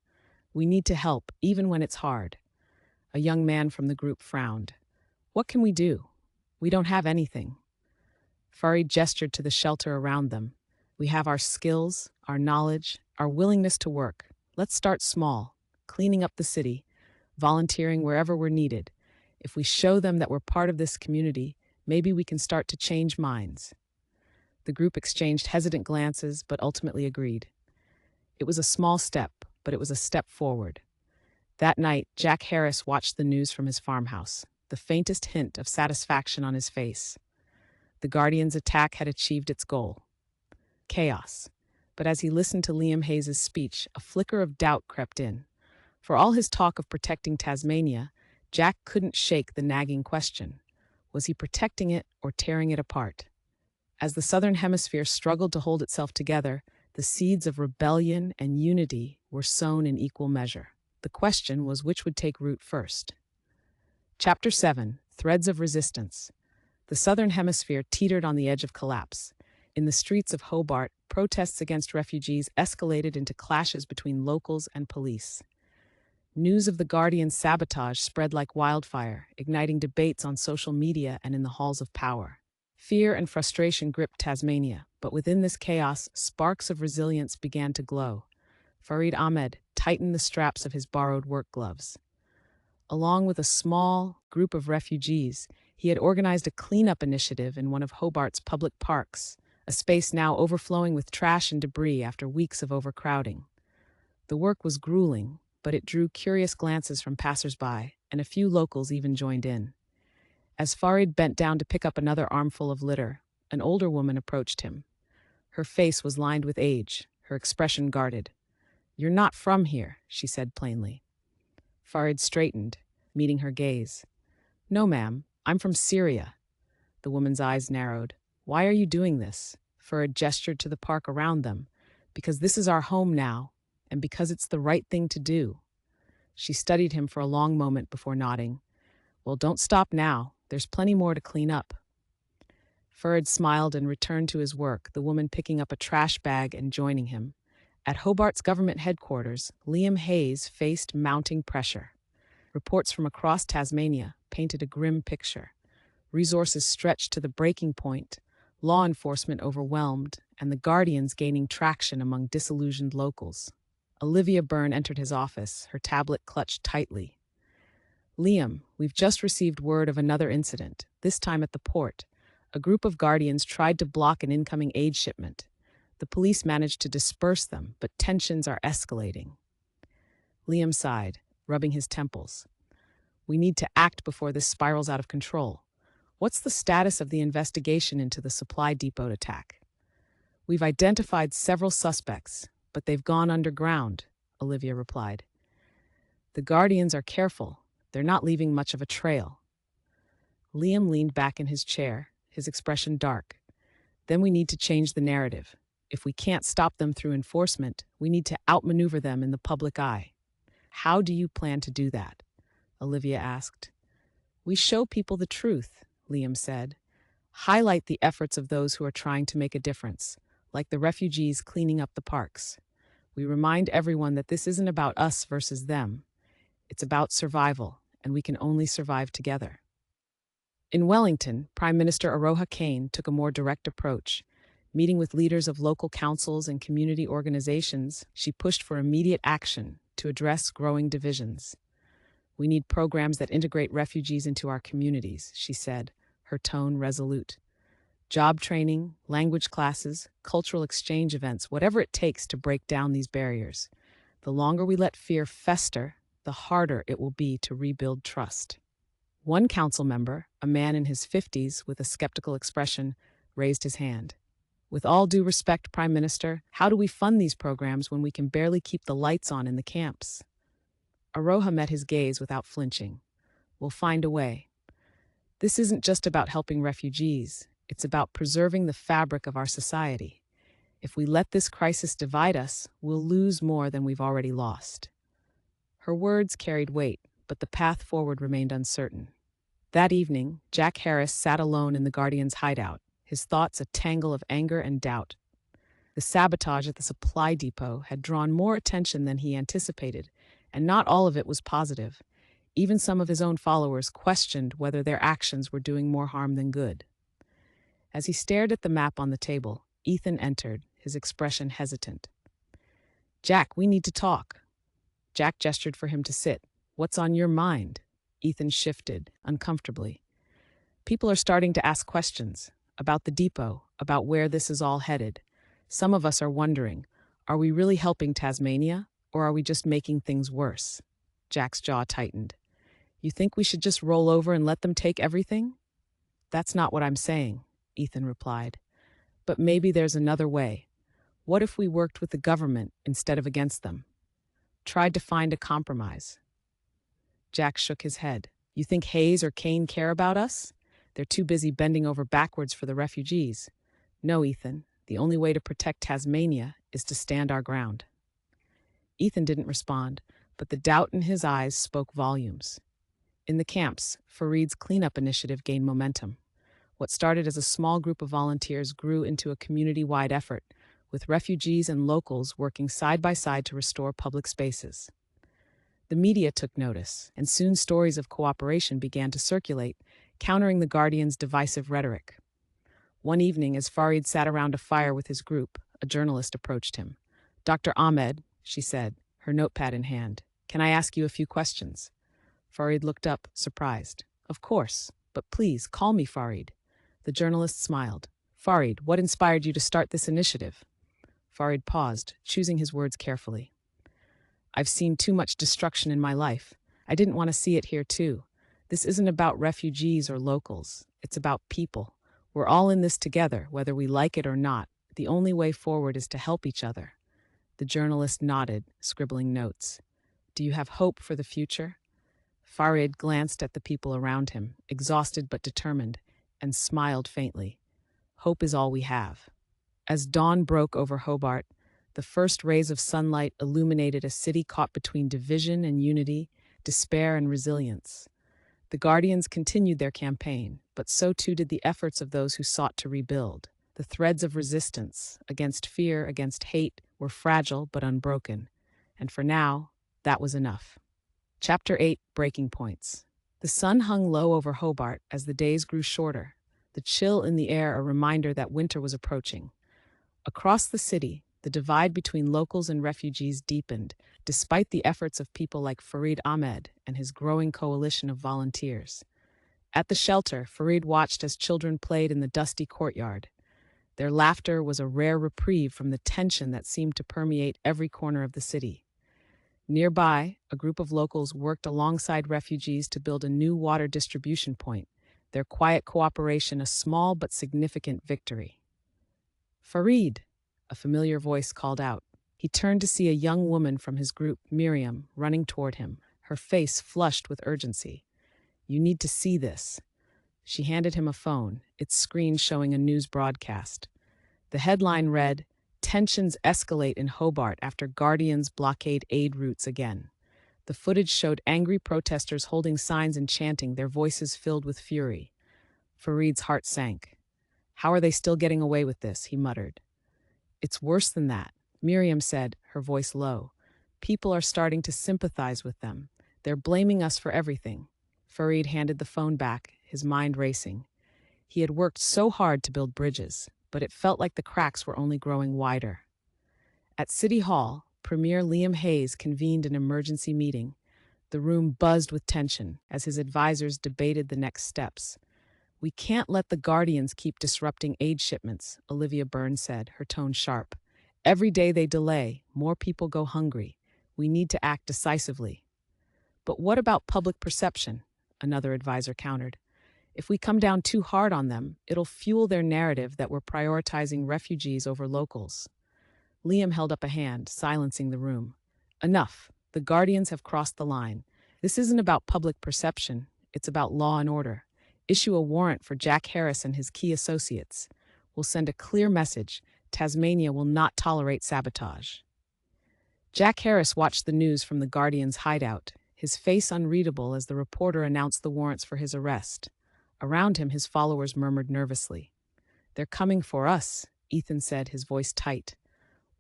We need to help, even when it's hard." A young man from the group frowned. "What can we do? We don't have anything." Farid gestured to the shelter around them. "We have our skills, our knowledge, our willingness to work. Let's start small, cleaning up the city, volunteering wherever we're needed. If we show them that we're part of this community, maybe we can start to change minds." The group exchanged hesitant glances, but ultimately agreed. It was a small step, but it was a step forward. That night, Jack Harris watched the news from his farmhouse, the faintest hint of satisfaction on his face. The Guardians' attack had achieved its goal: chaos. But as he listened to Liam Hayes' speech, a flicker of doubt crept in. For all his talk of protecting Tasmania, Jack couldn't shake the nagging question: was he protecting it or tearing it apart? As the Southern Hemisphere struggled to hold itself together, the seeds of rebellion and unity were sown in equal measure. The question was which would take root first. Chapter 7: Threads of Resistance. The Southern Hemisphere teetered on the edge of collapse. In the streets of Hobart, protests against refugees escalated into clashes between locals and police. News of the Guardian's sabotage spread like wildfire, igniting debates on social media and in the halls of power. Fear and frustration gripped Tasmania, but within this chaos, sparks of resilience began to glow. Farid Ahmed tightened the straps of his borrowed work gloves. Along with a small group of refugees, he had organized a cleanup initiative in one of Hobart's public parks, a space now overflowing with trash and debris after weeks of overcrowding. The work was grueling, but it drew curious glances from passers-by, and a few locals even joined in. As Farid bent down to pick up another armful of litter, an older woman approached him. Her face was lined with age, her expression guarded. "You're not from here," she said plainly. Farid straightened, meeting her gaze. "No, ma'am, I'm from Syria." The woman's eyes narrowed. "Why are you doing this?" Farid gestured to the park around them. "Because this is our home now, and because it's the right thing to do." She studied him for a long moment before nodding. "Well, don't stop now. There's plenty more to clean up." Farid smiled and returned to his work, the woman picking up a trash bag and joining him. At Hobart's government headquarters, Liam Hayes faced mounting pressure. Reports from across Tasmania painted a grim picture. Resources stretched to the breaking point, law enforcement overwhelmed, and the Guardians gaining traction among disillusioned locals. Olivia Byrne entered his office, her tablet clutched tightly. "Liam, we've just received word of another incident, this time at the port. A group of Guardians tried to block an incoming aid shipment. The police managed to disperse them, but tensions are escalating." Liam sighed, rubbing his temples. "We need to act before this spirals out of control. What's the status of the investigation into the supply depot attack?" "We've identified several suspects, but they've gone underground," Olivia replied. "The Guardians are careful. They're not leaving much of a trail." Liam leaned back in his chair, his expression dark. "Then we need to change the narrative. If we can't stop them through enforcement, we need to outmaneuver them in the public eye." "How do you plan to do that?" Olivia asked. "We show people the truth," Liam said. "Highlight the efforts of those who are trying to make a difference, like the refugees cleaning up the parks. We remind everyone that this isn't about us versus them. It's about survival, and we can only survive together. In Wellington, Prime Minister Aroha Kane took a more direct approach. Meeting with leaders of local councils and community organizations, she pushed for immediate action to address growing divisions. We need programs that integrate refugees into our communities, she said, her tone resolute. Job training, language classes, cultural exchange events, whatever it takes to break down these barriers. The longer we let fear fester, the harder it will be to rebuild trust. One council member, a man in his 50s with a skeptical expression, raised his hand. With all due respect, Prime Minister, how do we fund these programs when we can barely keep the lights on in the camps? Aroha met his gaze without flinching. We'll find a way. This isn't just about helping refugees. It's about preserving the fabric of our society. If we let this crisis divide us, we'll lose more than we've already lost. Her words carried weight, but the path forward remained uncertain. That evening, Jack Harris sat alone in the Guardian's hideout, his thoughts a tangle of anger and doubt. The sabotage at the supply depot had drawn more attention than he anticipated, and not all of it was positive. Even some of his own followers questioned whether their actions were doing more harm than good. As he stared at the map on the table, Ethan entered, his expression hesitant. "Jack, we need to talk." Jack gestured for him to sit. "What's on your mind?" Ethan shifted, uncomfortably. "People are starting to ask questions about the depot, about where this is all headed. Some of us are wondering, are we really helping Tasmania, or are we just making things worse?" Jack's jaw tightened. "You think we should just roll over and let them take everything?" "That's not what I'm saying," Ethan replied. "But maybe there's another way. What if we worked with the government instead of against them? Tried to find a compromise?" Jack shook his head. "You think Hayes or Kane care about us? They're too busy bending over backwards for the refugees." "No, Ethan. The only way to protect Tasmania is to stand our ground." Ethan didn't respond, but the doubt in his eyes spoke volumes. In the camps, Farid's cleanup initiative gained momentum. What started as a small group of volunteers grew into a community-wide effort, with refugees and locals working side by side to restore public spaces. The media took notice, and soon stories of cooperation began to circulate, countering the Guardian's divisive rhetoric. One evening, as Farid sat around a fire with his group, a journalist approached him. "Dr. Ahmed," she said, her notepad in hand, "can I ask you a few questions?" Farid looked up, surprised. "Of course, but please, call me Farid." The journalist smiled. "Farid, what inspired you to start this initiative?" Farid paused, choosing his words carefully. "I've seen too much destruction in my life. I didn't want to see it here too. This isn't about refugees or locals. It's about people. We're all in this together, whether we like it or not. The only way forward is to help each other." The journalist nodded, scribbling notes. "Do you have hope for the future?" Farid glanced at the people around him, exhausted but determined, and smiled faintly. "Hope is all we have." As dawn broke over Hobart, the first rays of sunlight illuminated a city caught between division and unity, despair and resilience. The Guardians continued their campaign, but so too did the efforts of those who sought to rebuild. The threads of resistance, against fear, against hate, were fragile but unbroken. And for now, that was enough. Chapter 8, Breaking Points. The sun hung low over Hobart as the days grew shorter, the chill in the air a reminder that winter was approaching. Across the city, the divide between locals and refugees deepened, despite the efforts of people like Farid Ahmed and his growing coalition of volunteers. At the shelter, Farid watched as children played in the dusty courtyard. Their laughter was a rare reprieve from the tension that seemed to permeate every corner of the city. Nearby, a group of locals worked alongside refugees to build a new water distribution point, their quiet cooperation a small but significant victory. "Farid!" a familiar voice called out. He turned to see a young woman from his group, Miriam, running toward him, her face flushed with urgency. "You need to see this." She handed him a phone, its screen showing a news broadcast. The headline read, "Tensions escalate in Hobart after Guardians blockade aid routes again." The footage showed angry protesters holding signs and chanting, their voices filled with fury. Farid's heart sank. "How are they still getting away with this?" he muttered. It's worse than that, Miriam said, her voice low. People are starting to sympathize with them. They're blaming us for everything. Farid handed the phone back, his mind racing. He had worked so hard to build bridges, but it felt like the cracks were only growing wider. At City Hall, Premier Liam Hayes convened an emergency meeting. The room buzzed with tension as his advisors debated the next steps. "We can't let the Guardians keep disrupting aid shipments," Olivia Byrne said, her tone sharp. "Every day they delay, more people go hungry. We need to act decisively." "But what about public perception?" another advisor countered. "If we come down too hard on them, it'll fuel their narrative that we're prioritizing refugees over locals." Liam held up a hand, silencing the room. "Enough. The Guardians have crossed the line. This isn't about public perception. It's about law and order. Issue a warrant for Jack Harris and his key associates. We'll send a clear message. Tasmania will not tolerate sabotage." Jack Harris watched the news from the Guardian's hideout, his face unreadable as the reporter announced the warrants for his arrest. Around him, his followers murmured nervously. "They're coming for us," Ethan said, his voice tight.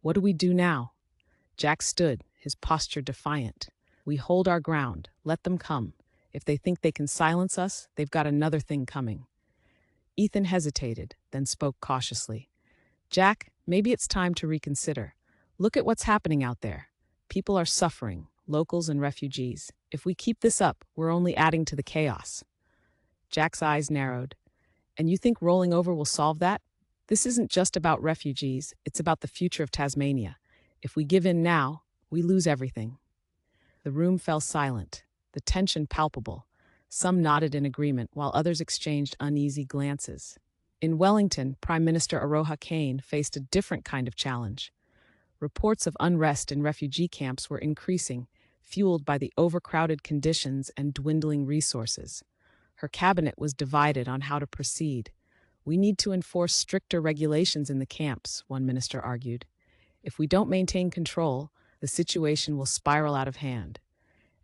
"What do we do now?" Jack stood, his posture defiant. "We hold our ground. Let them come. If they think they can silence us, they've got another thing coming." Ethan hesitated, then spoke cautiously. "Jack, maybe it's time to reconsider. Look at what's happening out there. People are suffering, locals and refugees. If we keep this up, we're only adding to the chaos." Jack's eyes narrowed. "And you think rolling over will solve that? This isn't just about refugees, it's about the future of Tasmania. If we give in now, we lose everything." The room fell silent, the tension palpable. Some nodded in agreement, while others exchanged uneasy glances. In Wellington, Prime Minister Aroha Kane faced a different kind of challenge. Reports of unrest in refugee camps were increasing, fueled by the overcrowded conditions and dwindling resources. Her cabinet was divided on how to proceed. "We need to enforce stricter regulations in the camps," one minister argued. "If we don't maintain control, the situation will spiral out of hand.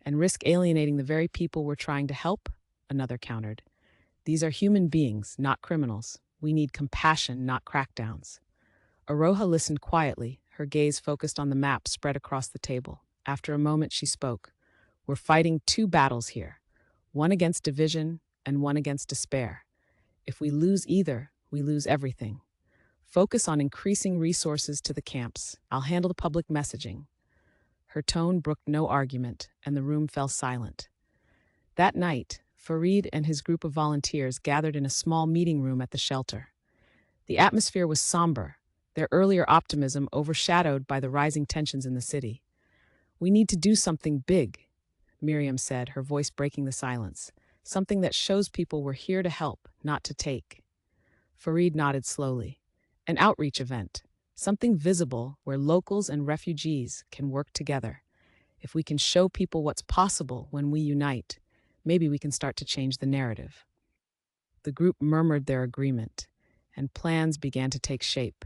And risk alienating the very people we're trying to help," another countered. "These are human beings, not criminals. We need compassion, not crackdowns." Aroha listened quietly, her gaze focused on the map spread across the table. After a moment, she spoke. "We're fighting two battles here, one against division and one against despair. If we lose either, we lose everything. Focus on increasing resources to the camps. I'll handle the public messaging." Her tone brooked no argument, and the room fell silent. That night, Farid and his group of volunteers gathered in a small meeting room at the shelter. The atmosphere was somber, their earlier optimism overshadowed by the rising tensions in the city. "We need to do something big," Miriam said, her voice breaking the silence. "Something that shows people we're here to help, not to take." Farid nodded slowly. "An outreach event. Something visible where locals and refugees can work together. If we can show people what's possible when we unite, maybe we can start to change the narrative." The group murmured their agreement, and plans began to take shape.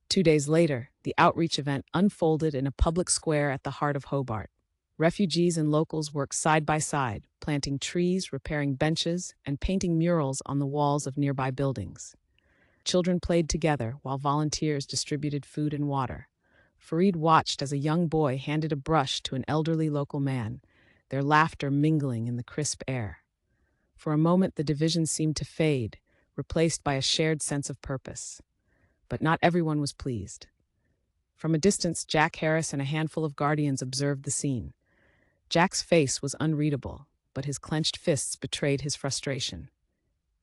2 days later, the outreach event unfolded in a public square at the heart of Hobart. Refugees and locals worked side by side, planting trees, repairing benches, and painting murals on the walls of nearby buildings. Children played together while volunteers distributed food and water. Farid watched as a young boy handed a brush to an elderly local man, their laughter mingling in the crisp air. For a moment, the division seemed to fade, replaced by a shared sense of purpose. But not everyone was pleased. From a distance, Jack Harris and a handful of guardians observed the scene. Jack's face was unreadable, but his clenched fists betrayed his frustration.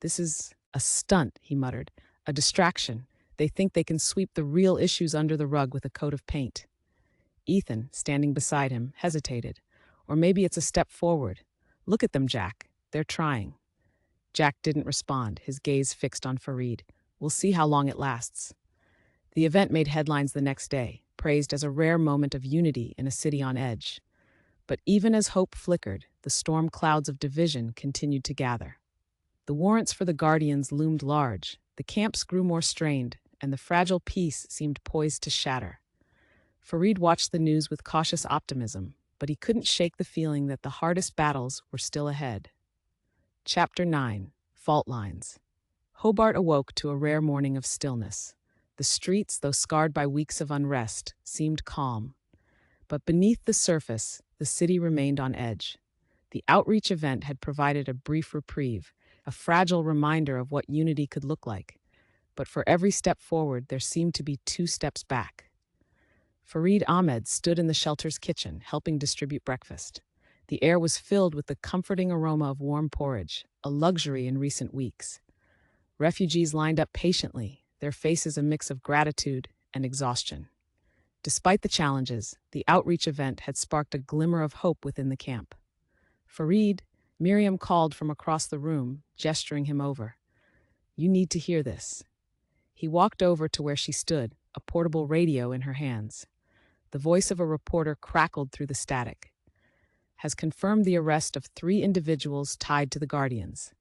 "This is a stunt," he muttered, "a distraction. They think they can sweep the real issues under the rug with a coat of paint." Ethan, standing beside him, hesitated. "Or maybe it's a step forward. Look at them, Jack. They're trying." Jack didn't respond, his gaze fixed on Farid. "We'll see how long it lasts." The event made headlines the next day, praised as a rare moment of unity in a city on edge. But even as hope flickered, the storm clouds of division continued to gather. The warrants for the Guardians loomed large, the camps grew more strained, and the fragile peace seemed poised to shatter. Farid watched the news with cautious optimism, but he couldn't shake the feeling that the hardest battles were still ahead. Chapter 9: Fault Lines. Hobart awoke to a rare morning of stillness. The streets, though scarred by weeks of unrest, seemed calm. But beneath the surface, the city remained on edge. The outreach event had provided a brief reprieve, a fragile reminder of what unity could look like. But for every step forward, there seemed to be two steps back. Farid Ahmed stood in the shelter's kitchen, helping distribute breakfast. The air was filled with the comforting aroma of warm porridge, a luxury in recent weeks. Refugees lined up patiently, their faces a mix of gratitude and exhaustion. Despite the challenges, the outreach event had sparked a glimmer of hope within the camp. Farid, Miriam called from across the room, gesturing him over. "You need to hear this." He walked over to where she stood, a portable radio in her hands. The voice of a reporter crackled through the static. "Has confirmed the arrest of 3 individuals tied to the Guardians.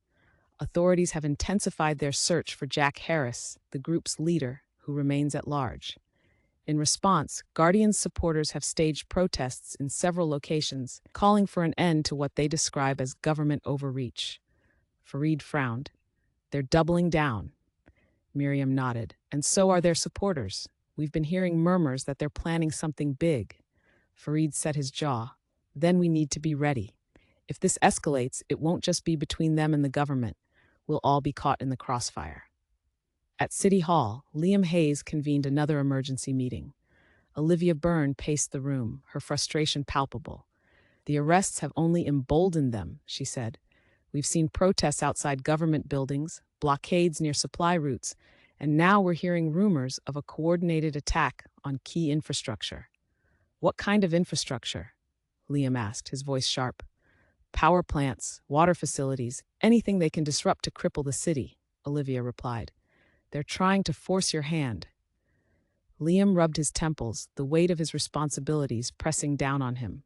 Authorities have intensified their search for Jack Harris, the group's leader, who remains at large. In response, Guardians supporters have staged protests in several locations, calling for an end to what they describe as government overreach." Farid frowned. "They're doubling down." Miriam nodded. "And so are their supporters. We've been hearing murmurs that they're planning something big." Farid set his jaw. "Then we need to be ready. If this escalates, it won't just be between them and the government. We'll all be caught in the crossfire." At City Hall, Liam Hayes convened another emergency meeting. Olivia Byrne paced the room, her frustration palpable. "The arrests have only emboldened them," she said. "We've seen protests outside government buildings, blockades near supply routes, and now we're hearing rumors of a coordinated attack on key infrastructure." "What kind of infrastructure?" Liam asked, his voice sharp. "Power plants, water facilities, anything they can disrupt to cripple the city," Olivia replied. "They're trying to force your hand." Liam rubbed his temples, the weight of his responsibilities pressing down on him.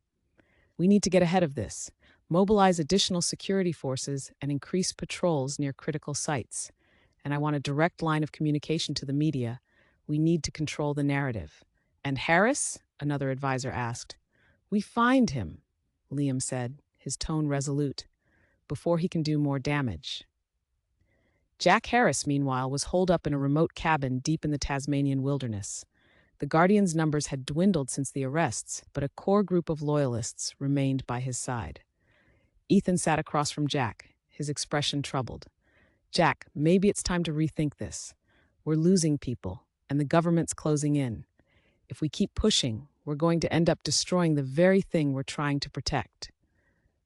"We need to get ahead of this, mobilize additional security forces, and increase patrols near critical sites. And I want a direct line of communication to the media. We need to control the narrative." "And Harris?" another advisor asked. "We find him," Liam said, his tone resolute, "before he can do more damage." Jack Harris, meanwhile, was holed up in a remote cabin deep in the Tasmanian wilderness. The Guardians' numbers had dwindled since the arrests, but a core group of loyalists remained by his side. Ethan sat across from Jack, his expression troubled. "Jack, maybe it's time to rethink this. We're losing people, and the government's closing in. If we keep pushing, we're going to end up destroying the very thing we're trying to protect."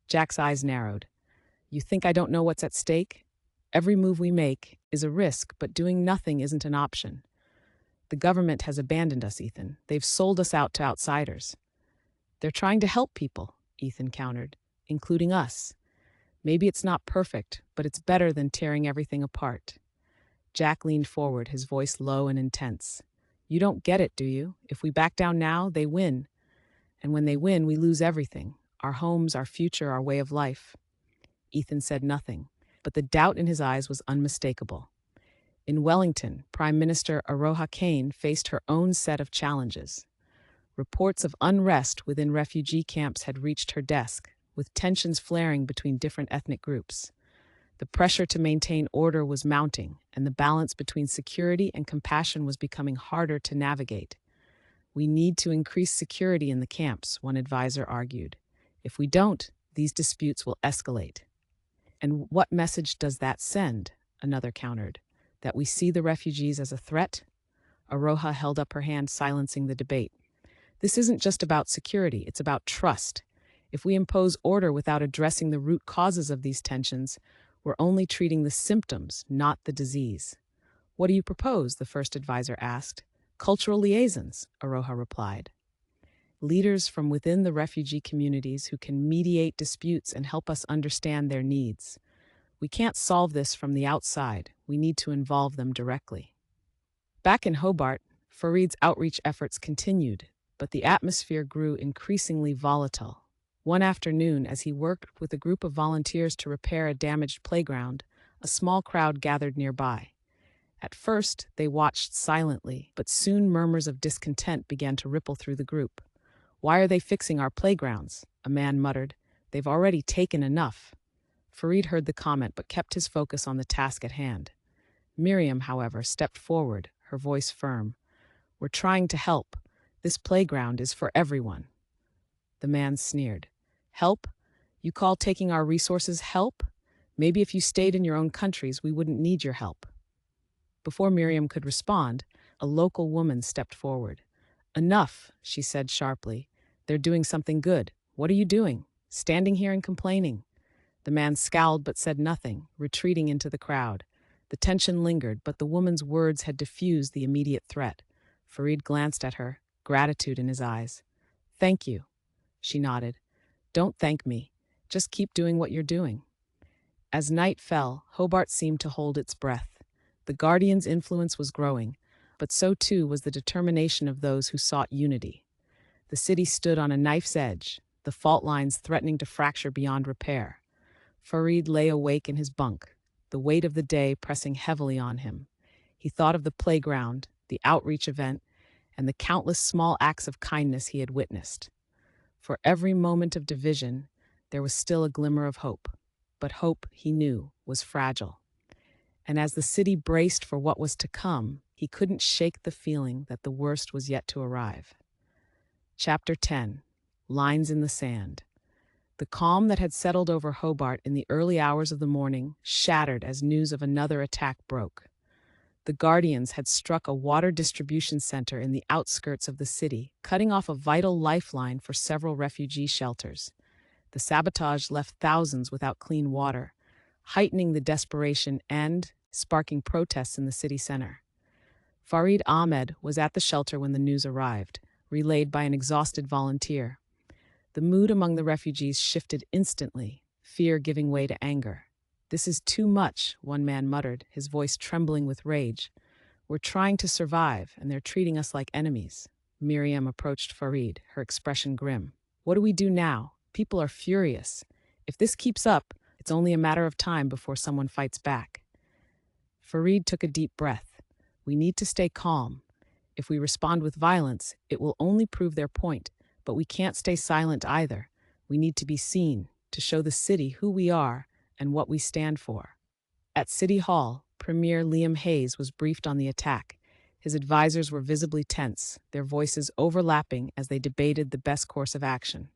Jack's eyes narrowed. "You think I don't know what's at stake? Every move we make is a risk, but doing nothing isn't an option. The government has abandoned us, Ethan. They've sold us out to outsiders." "They're trying to help people," Ethan countered, "including us. Maybe it's not perfect, but it's better than tearing everything apart." Jack leaned forward, his voice low and intense. "You don't get it, do you? If we back down now, they win. And when they win, we lose everything. Our homes, our future, our way of life." Ethan said nothing, but the doubt in his eyes was unmistakable. In Wellington, Prime Minister Aroha Kane faced her own set of challenges. Reports of unrest within refugee camps had reached her desk, with tensions flaring between different ethnic groups. The pressure to maintain order was mounting, and the balance between security and compassion was becoming harder to navigate. "We need to increase security in the camps," one advisor argued. "If we don't, these disputes will escalate." "And what message does that send?" another countered. "That we see the refugees as a threat?" Aroha held up her hand, silencing the debate. "This isn't just about security, it's about trust. If we impose order without addressing the root causes of these tensions, we're only treating the symptoms, not the disease." "What do you propose?" the first advisor asked. "Cultural liaisons," Aroha replied. "Leaders from within the refugee communities who can mediate disputes and help us understand their needs. We can't solve this from the outside. We need to involve them directly." Back in Hobart, Farid's outreach efforts continued, but the atmosphere grew increasingly volatile. One afternoon, as he worked with a group of volunteers to repair a damaged playground, a small crowd gathered nearby. At first, they watched silently, but soon murmurs of discontent began to ripple through the group. "Why are they fixing our playgrounds?" a man muttered. "They've already taken enough." Farid heard the comment but kept his focus on the task at hand. Miriam, however, stepped forward, her voice firm. "We're trying to help. This playground is for everyone." The man sneered. "Help? You call taking our resources help? Maybe if you stayed in your own countries, we wouldn't need your help." Before Miriam could respond, a local woman stepped forward. "Enough," she said sharply. "They're doing something good. What are you doing? Standing here and complaining?" The man scowled but said nothing, retreating into the crowd. The tension lingered, but the woman's words had diffused the immediate threat. Farid glanced at her, gratitude in his eyes. "Thank you," she nodded. "Don't thank me. Just keep doing what you're doing." As night fell, Hobart seemed to hold its breath. The Guardian's influence was growing, but so too was the determination of those who sought unity. The city stood on a knife's edge, the fault lines threatening to fracture beyond repair. Farid lay awake in his bunk, the weight of the day pressing heavily on him. He thought of the playground, the outreach event, and the countless small acts of kindness he had witnessed. For every moment of division, there was still a glimmer of hope. But hope, he knew, was fragile. And as the city braced for what was to come, he couldn't shake the feeling that the worst was yet to arrive. Chapter 10. Lines in the Sand. The calm that had settled over Hobart in the early hours of the morning shattered as news of another attack broke. The Guardians had struck a water distribution center in the outskirts of the city, cutting off a vital lifeline for several refugee shelters. The sabotage left thousands without clean water, heightening the desperation and sparking protests in the city center. Farid Ahmed was at the shelter when the news arrived, relayed by an exhausted volunteer. The mood among the refugees shifted instantly, fear giving way to anger. "This is too much," one man muttered, his voice trembling with rage. "We're trying to survive, and they're treating us like enemies." Miriam approached Farid, her expression grim. "What do we do now? People are furious. If this keeps up, it's only a matter of time before someone fights back." Farid took a deep breath. "We need to stay calm. If we respond with violence, it will only prove their point. But we can't stay silent either. We need to be seen, to show the city who we are and what we stand for." At City Hall, Premier Liam Hayes was briefed on the attack. His advisors were visibly tense, their voices overlapping as they debated the best course of action.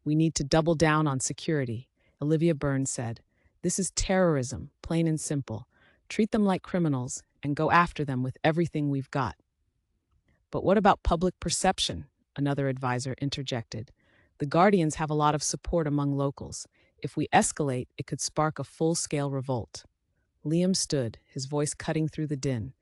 "We need to double down on security," Olivia Burns said. "This is terrorism, plain and simple. Treat them like criminals and go after them with everything we've got." "But what about public perception?" another advisor interjected. "The Guardians have a lot of support among locals. If we escalate, it could spark a full-scale revolt." Liam stood, his voice cutting through the din.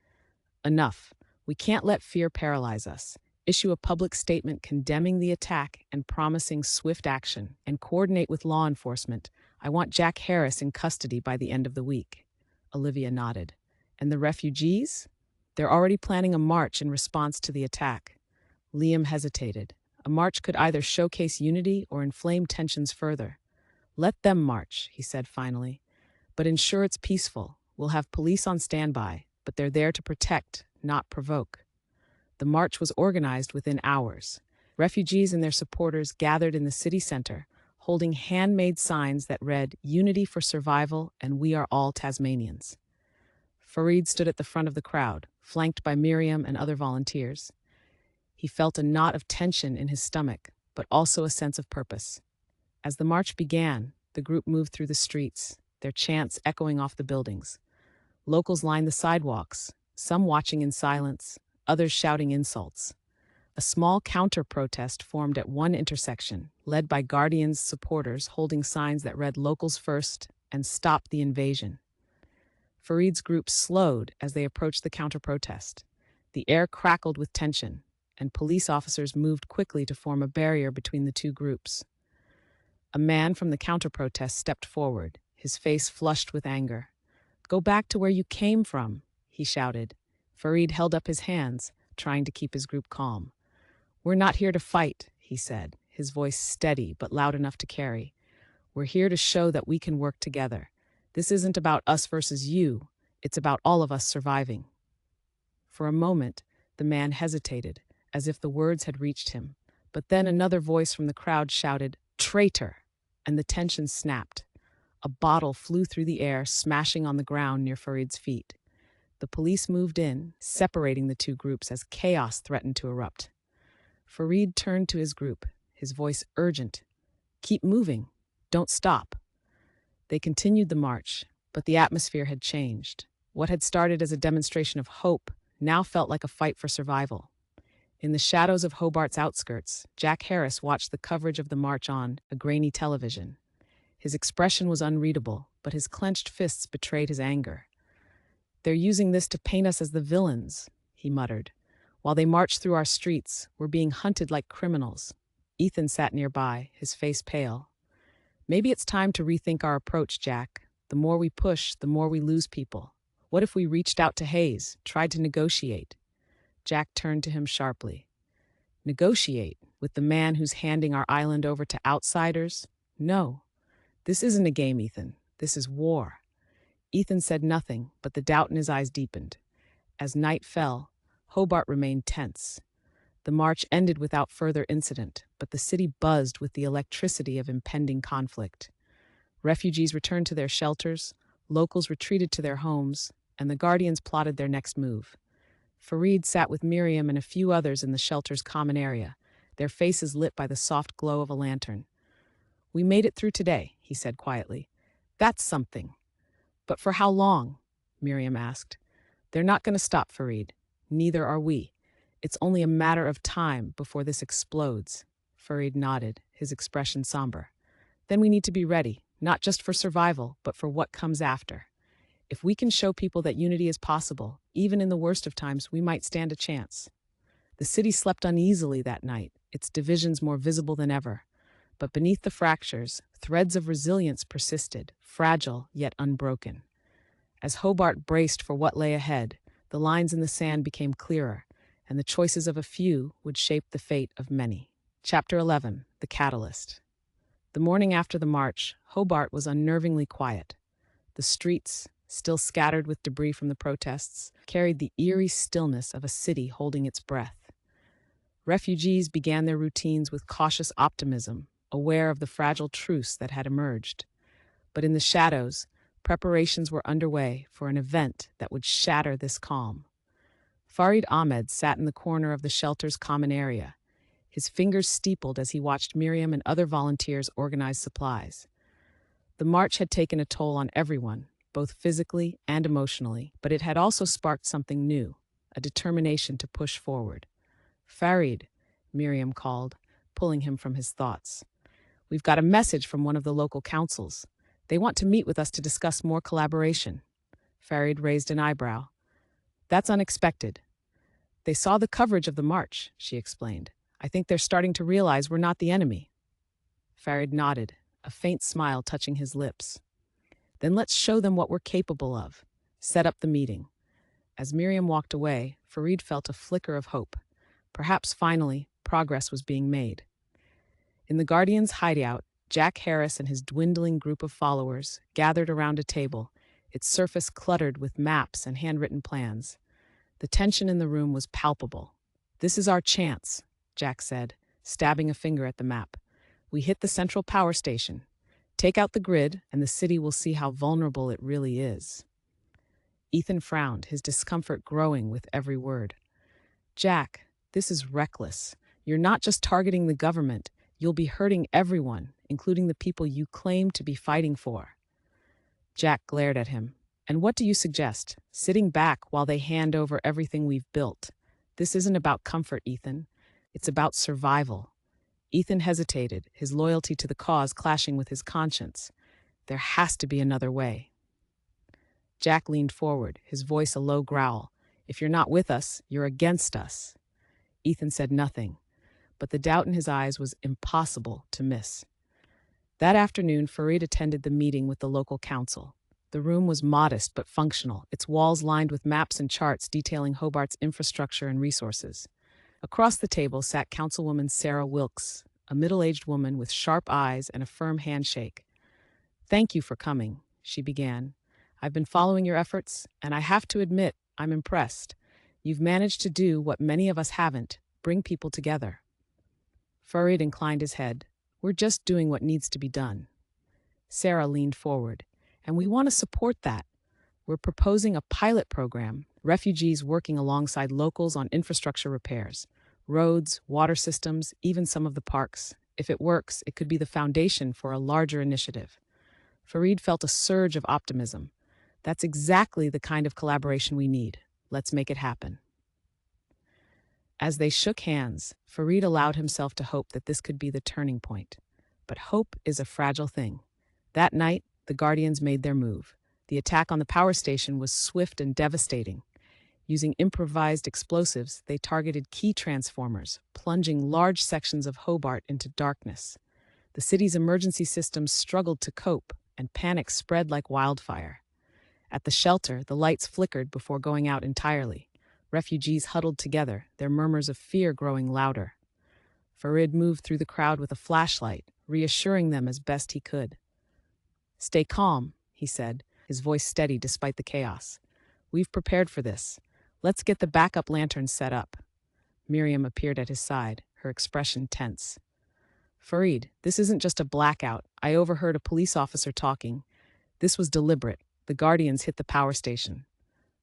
"Enough. We can't let fear paralyze us. Issue a public statement condemning the attack and promising swift action, and coordinate with law enforcement. I want Jack Harris in custody by the end of the week." Olivia nodded. "And the refugees?" "They're already planning a march in response to the attack." Liam hesitated. A march could either showcase unity or inflame tensions further. "Let them march," he said finally. "But ensure it's peaceful. We'll have police on standby, but they're there to protect, not provoke." The march was organized within hours. Refugees and their supporters gathered in the city center, holding handmade signs that read, "Unity for Survival" and "We are all Tasmanians." Farid stood at the front of the crowd, flanked by Miriam and other volunteers. He felt a knot of tension in his stomach, but also a sense of purpose. As the march began, the group moved through the streets, their chants echoing off the buildings. Locals lined the sidewalks, some watching in silence, others shouting insults. A small counter-protest formed at one intersection, led by Guardian's supporters holding signs that read "Locals First" and "Stop the Invasion." Farid's group slowed as they approached the counter-protest. The air crackled with tension, and police officers moved quickly to form a barrier between the two groups. A man from the counter-protest stepped forward, his face flushed with anger. "Go back to where you came from," he shouted. Farid held up his hands, trying to keep his group calm. "We're not here to fight," he said, his voice steady but loud enough to carry. "We're here to show that we can work together. This isn't about us versus you, it's about all of us surviving." For a moment, the man hesitated, as if the words had reached him. But then another voice from the crowd shouted, "Traitor!" and the tension snapped. A bottle flew through the air, smashing on the ground near Farid's feet. The police moved in, separating the two groups as chaos threatened to erupt. Farid turned to his group, his voice urgent. "Keep moving. Don't stop." They continued the march, but the atmosphere had changed. What had started as a demonstration of hope now felt like a fight for survival. In the shadows of Hobart's outskirts, Jack Harris watched the coverage of the march on a grainy television. His expression was unreadable, but his clenched fists betrayed his anger. "They're using this to paint us as the villains," he muttered. "While they march through our streets, we're being hunted like criminals." Ethan sat nearby, his face pale. "Maybe it's time to rethink our approach, Jack. The more we push, the more we lose people. What if we reached out to Hayes, tried to negotiate?" Jack turned to him sharply. "Negotiate with the man who's handing our island over to outsiders? No. This isn't a game, Ethan. This is war." Ethan said nothing, but the doubt in his eyes deepened. As night fell, Hobart remained tense. The march ended without further incident, but the city buzzed with the electricity of impending conflict. Refugees returned to their shelters, locals retreated to their homes, and the Guardians plotted their next move. Farid sat with Miriam and a few others in the shelter's common area, their faces lit by the soft glow of a lantern. "We made it through today," he said quietly. "That's something." "But for how long?" Miriam asked. "They're not going to stop, Farid. Neither are we. It's only a matter of time before this explodes." Farid nodded, his expression somber. "Then we need to be ready, not just for survival, but for what comes after. If we can show people that unity is possible, even in the worst of times, we might stand a chance." The city slept uneasily that night, its divisions more visible than ever. But beneath the fractures, threads of resilience persisted, fragile yet unbroken. As Hobart braced for what lay ahead, the lines in the sand became clearer, and the choices of a few would shape the fate of many. Chapter 11: The Catalyst. The morning after the march, Hobart was unnervingly quiet. The streets, still scattered with debris from the protests, carried the eerie stillness of a city holding its breath. Refugees began their routines with cautious optimism, aware of the fragile truce that had emerged. But in the shadows, preparations were underway for an event that would shatter this calm. Farid Ahmed sat in the corner of the shelter's common area, his fingers steepled as he watched Miriam and other volunteers organize supplies. The march had taken a toll on everyone, both physically and emotionally, but it had also sparked something new, a determination to push forward. "Farid," Miriam called, pulling him from his thoughts. "We've got a message from one of the local councils. They want to meet with us to discuss more collaboration." Farid raised an eyebrow. "That's unexpected." "They saw the coverage of the march," she explained. "I think they're starting to realize we're not the enemy." Farid nodded, a faint smile touching his lips. "Then let's show them what we're capable of. Set up the meeting." As Miriam walked away, Farid felt a flicker of hope. Perhaps finally, progress was being made. In the Guardian's hideout, Jack Harris and his dwindling group of followers gathered around a table, its surface cluttered with maps and handwritten plans. The tension in the room was palpable. "This is our chance," Jack said, stabbing a finger at the map. "We hit the central power station. Take out the grid, and the city will see how vulnerable it really is." Ethan frowned, his discomfort growing with every word. "Jack, this is reckless. You're not just targeting the government, you'll be hurting everyone, including the people you claim to be fighting for." Jack glared at him. "And what do you suggest? Sitting back while they hand over everything we've built? This isn't about comfort, Ethan. It's about survival." Ethan hesitated, his loyalty to the cause clashing with his conscience. "There has to be another way." Jack leaned forward, his voice a low growl. "If you're not with us, you're against us." Ethan said nothing, but the doubt in his eyes was impossible to miss. That afternoon, Farid attended the meeting with the local council. The room was modest but functional, its walls lined with maps and charts detailing Hobart's infrastructure and resources. Across the table sat Councilwoman Sarah Wilkes, a middle-aged woman with sharp eyes and a firm handshake. "Thank you for coming," she began. "I've been following your efforts, and I have to admit, I'm impressed. You've managed to do what many of us haven't, bring people together." Farid inclined his head. "We're just doing what needs to be done." Sarah leaned forward. "And we want to support that. We're proposing a pilot program, refugees working alongside locals on infrastructure repairs, roads, water systems, even some of the parks. If it works, it could be the foundation for a larger initiative. Farid felt a surge of optimism. That's exactly the kind of collaboration we need. Let's make it happen. As they shook hands, Farid allowed himself to hope that this could be the turning point. But hope is a fragile thing. That night, the Guardians made their move. The attack on the power station was swift and devastating. Using improvised explosives, they targeted key transformers, plunging large sections of Hobart into darkness. The city's emergency systems struggled to cope, and panic spread like wildfire. At the shelter, the lights flickered before going out entirely. Refugees huddled together, their murmurs of fear growing louder. Farid moved through the crowd with a flashlight, reassuring them as best he could. "Stay calm," he said, his voice steady despite the chaos. "We've prepared for this. Let's get the backup lanterns set up." Miriam appeared at his side, her expression tense. "Farid, this isn't just a blackout. I overheard a police officer talking. This was deliberate. The Guardians hit the power station."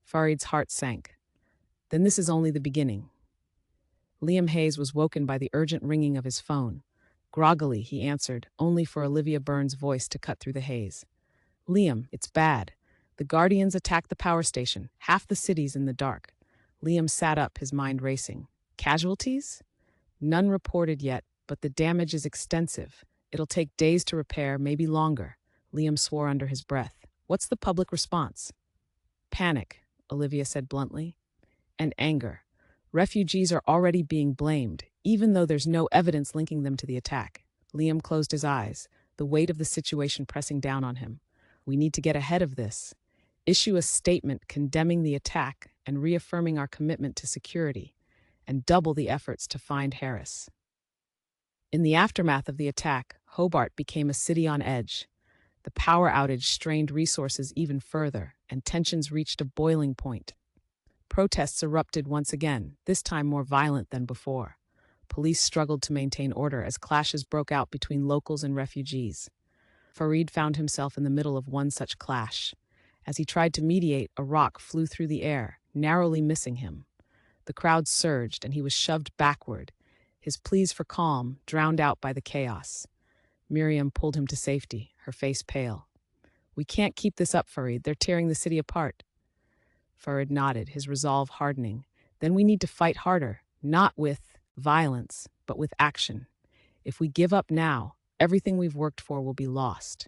Farid's heart sank. "Then this is only the beginning." Liam Hayes was woken by the urgent ringing of his phone. Groggily, he answered, only for Olivia Burns' voice to cut through the haze. "Liam, it's bad. The Guardians attacked the power station. Half the city's in the dark." Liam sat up, his mind racing. "Casualties?" "None reported yet, but the damage is extensive. It'll take days to repair, maybe longer." Liam swore under his breath. "What's the public response?" "Panic," Olivia said bluntly. "And anger. Refugees are already being blamed, even though there's no evidence linking them to the attack." Liam closed his eyes, the weight of the situation pressing down on him. "We need to get ahead of this. Issue a statement condemning the attack and reaffirming our commitment to security, and double the efforts to find Harris." In the aftermath of the attack, Hobart became a city on edge. The power outage strained resources even further, and tensions reached a boiling point. Protests erupted once again, this time more violent than before. Police struggled to maintain order as clashes broke out between locals and refugees. Farid found himself in the middle of one such clash. As he tried to mediate, a rock flew through the air, narrowly missing him. The crowd surged, and he was shoved backward, his pleas for calm drowned out by the chaos. Miriam pulled him to safety, her face pale. "We can't keep this up, Farid. They're tearing the city apart." Farid nodded, his resolve hardening. "Then we need to fight harder, not with violence, but with action. If we give up now, everything we've worked for will be lost."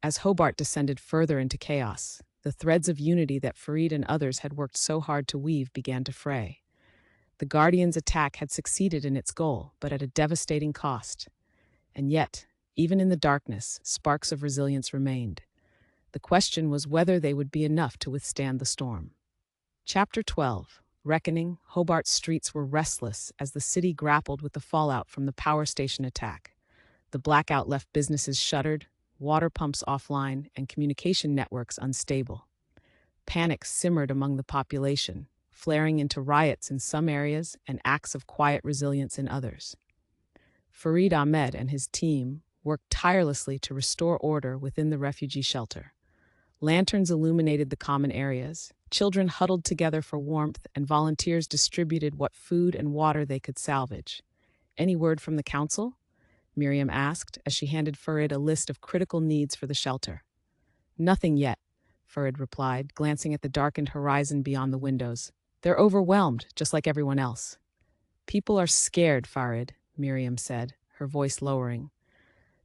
As Hobart descended further into chaos, the threads of unity that Farid and others had worked so hard to weave began to fray. The Guardians' attack had succeeded in its goal, but at a devastating cost. And yet, even in the darkness, sparks of resilience remained. The question was whether they would be enough to withstand the storm. Chapter 12. Reckoning. Hobart's streets were restless as the city grappled with the fallout from the power station attack. The blackout left businesses shuttered, water pumps offline, and communication networks unstable. Panic simmered among the population, flaring into riots in some areas and acts of quiet resilience in others. Farid Ahmed and his team worked tirelessly to restore order within the refugee shelter. Lanterns illuminated the common areas, children huddled together for warmth, and volunteers distributed what food and water they could salvage. "Any word from the council?" Miriam asked as she handed Farid a list of critical needs for the shelter. "Nothing yet," Farid replied, glancing at the darkened horizon beyond the windows. "They're overwhelmed, just like everyone else." "People are scared, Farid," Miriam said, her voice lowering.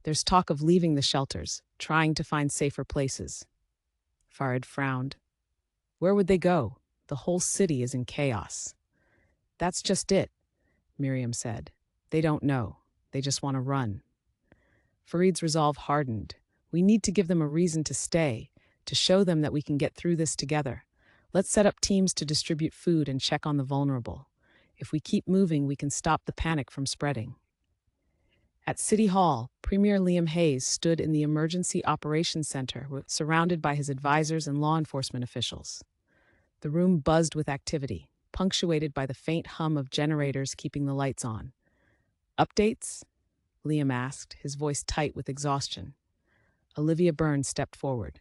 "There's talk of leaving the shelters, trying to find safer places." Farid frowned. "Where would they go? The whole city is in chaos." "That's just it," Miriam said. "They don't know. They just want to run." Farid's resolve hardened. "We need to give them a reason to stay, to show them that we can get through this together. Let's set up teams to distribute food and check on the vulnerable. If we keep moving, we can stop the panic from spreading." At City Hall, Premier Liam Hayes stood in the Emergency Operations Center, surrounded by his advisors and law enforcement officials. The room buzzed with activity, punctuated by the faint hum of generators keeping the lights on. "Updates?" Liam asked, his voice tight with exhaustion. Olivia Burns stepped forward.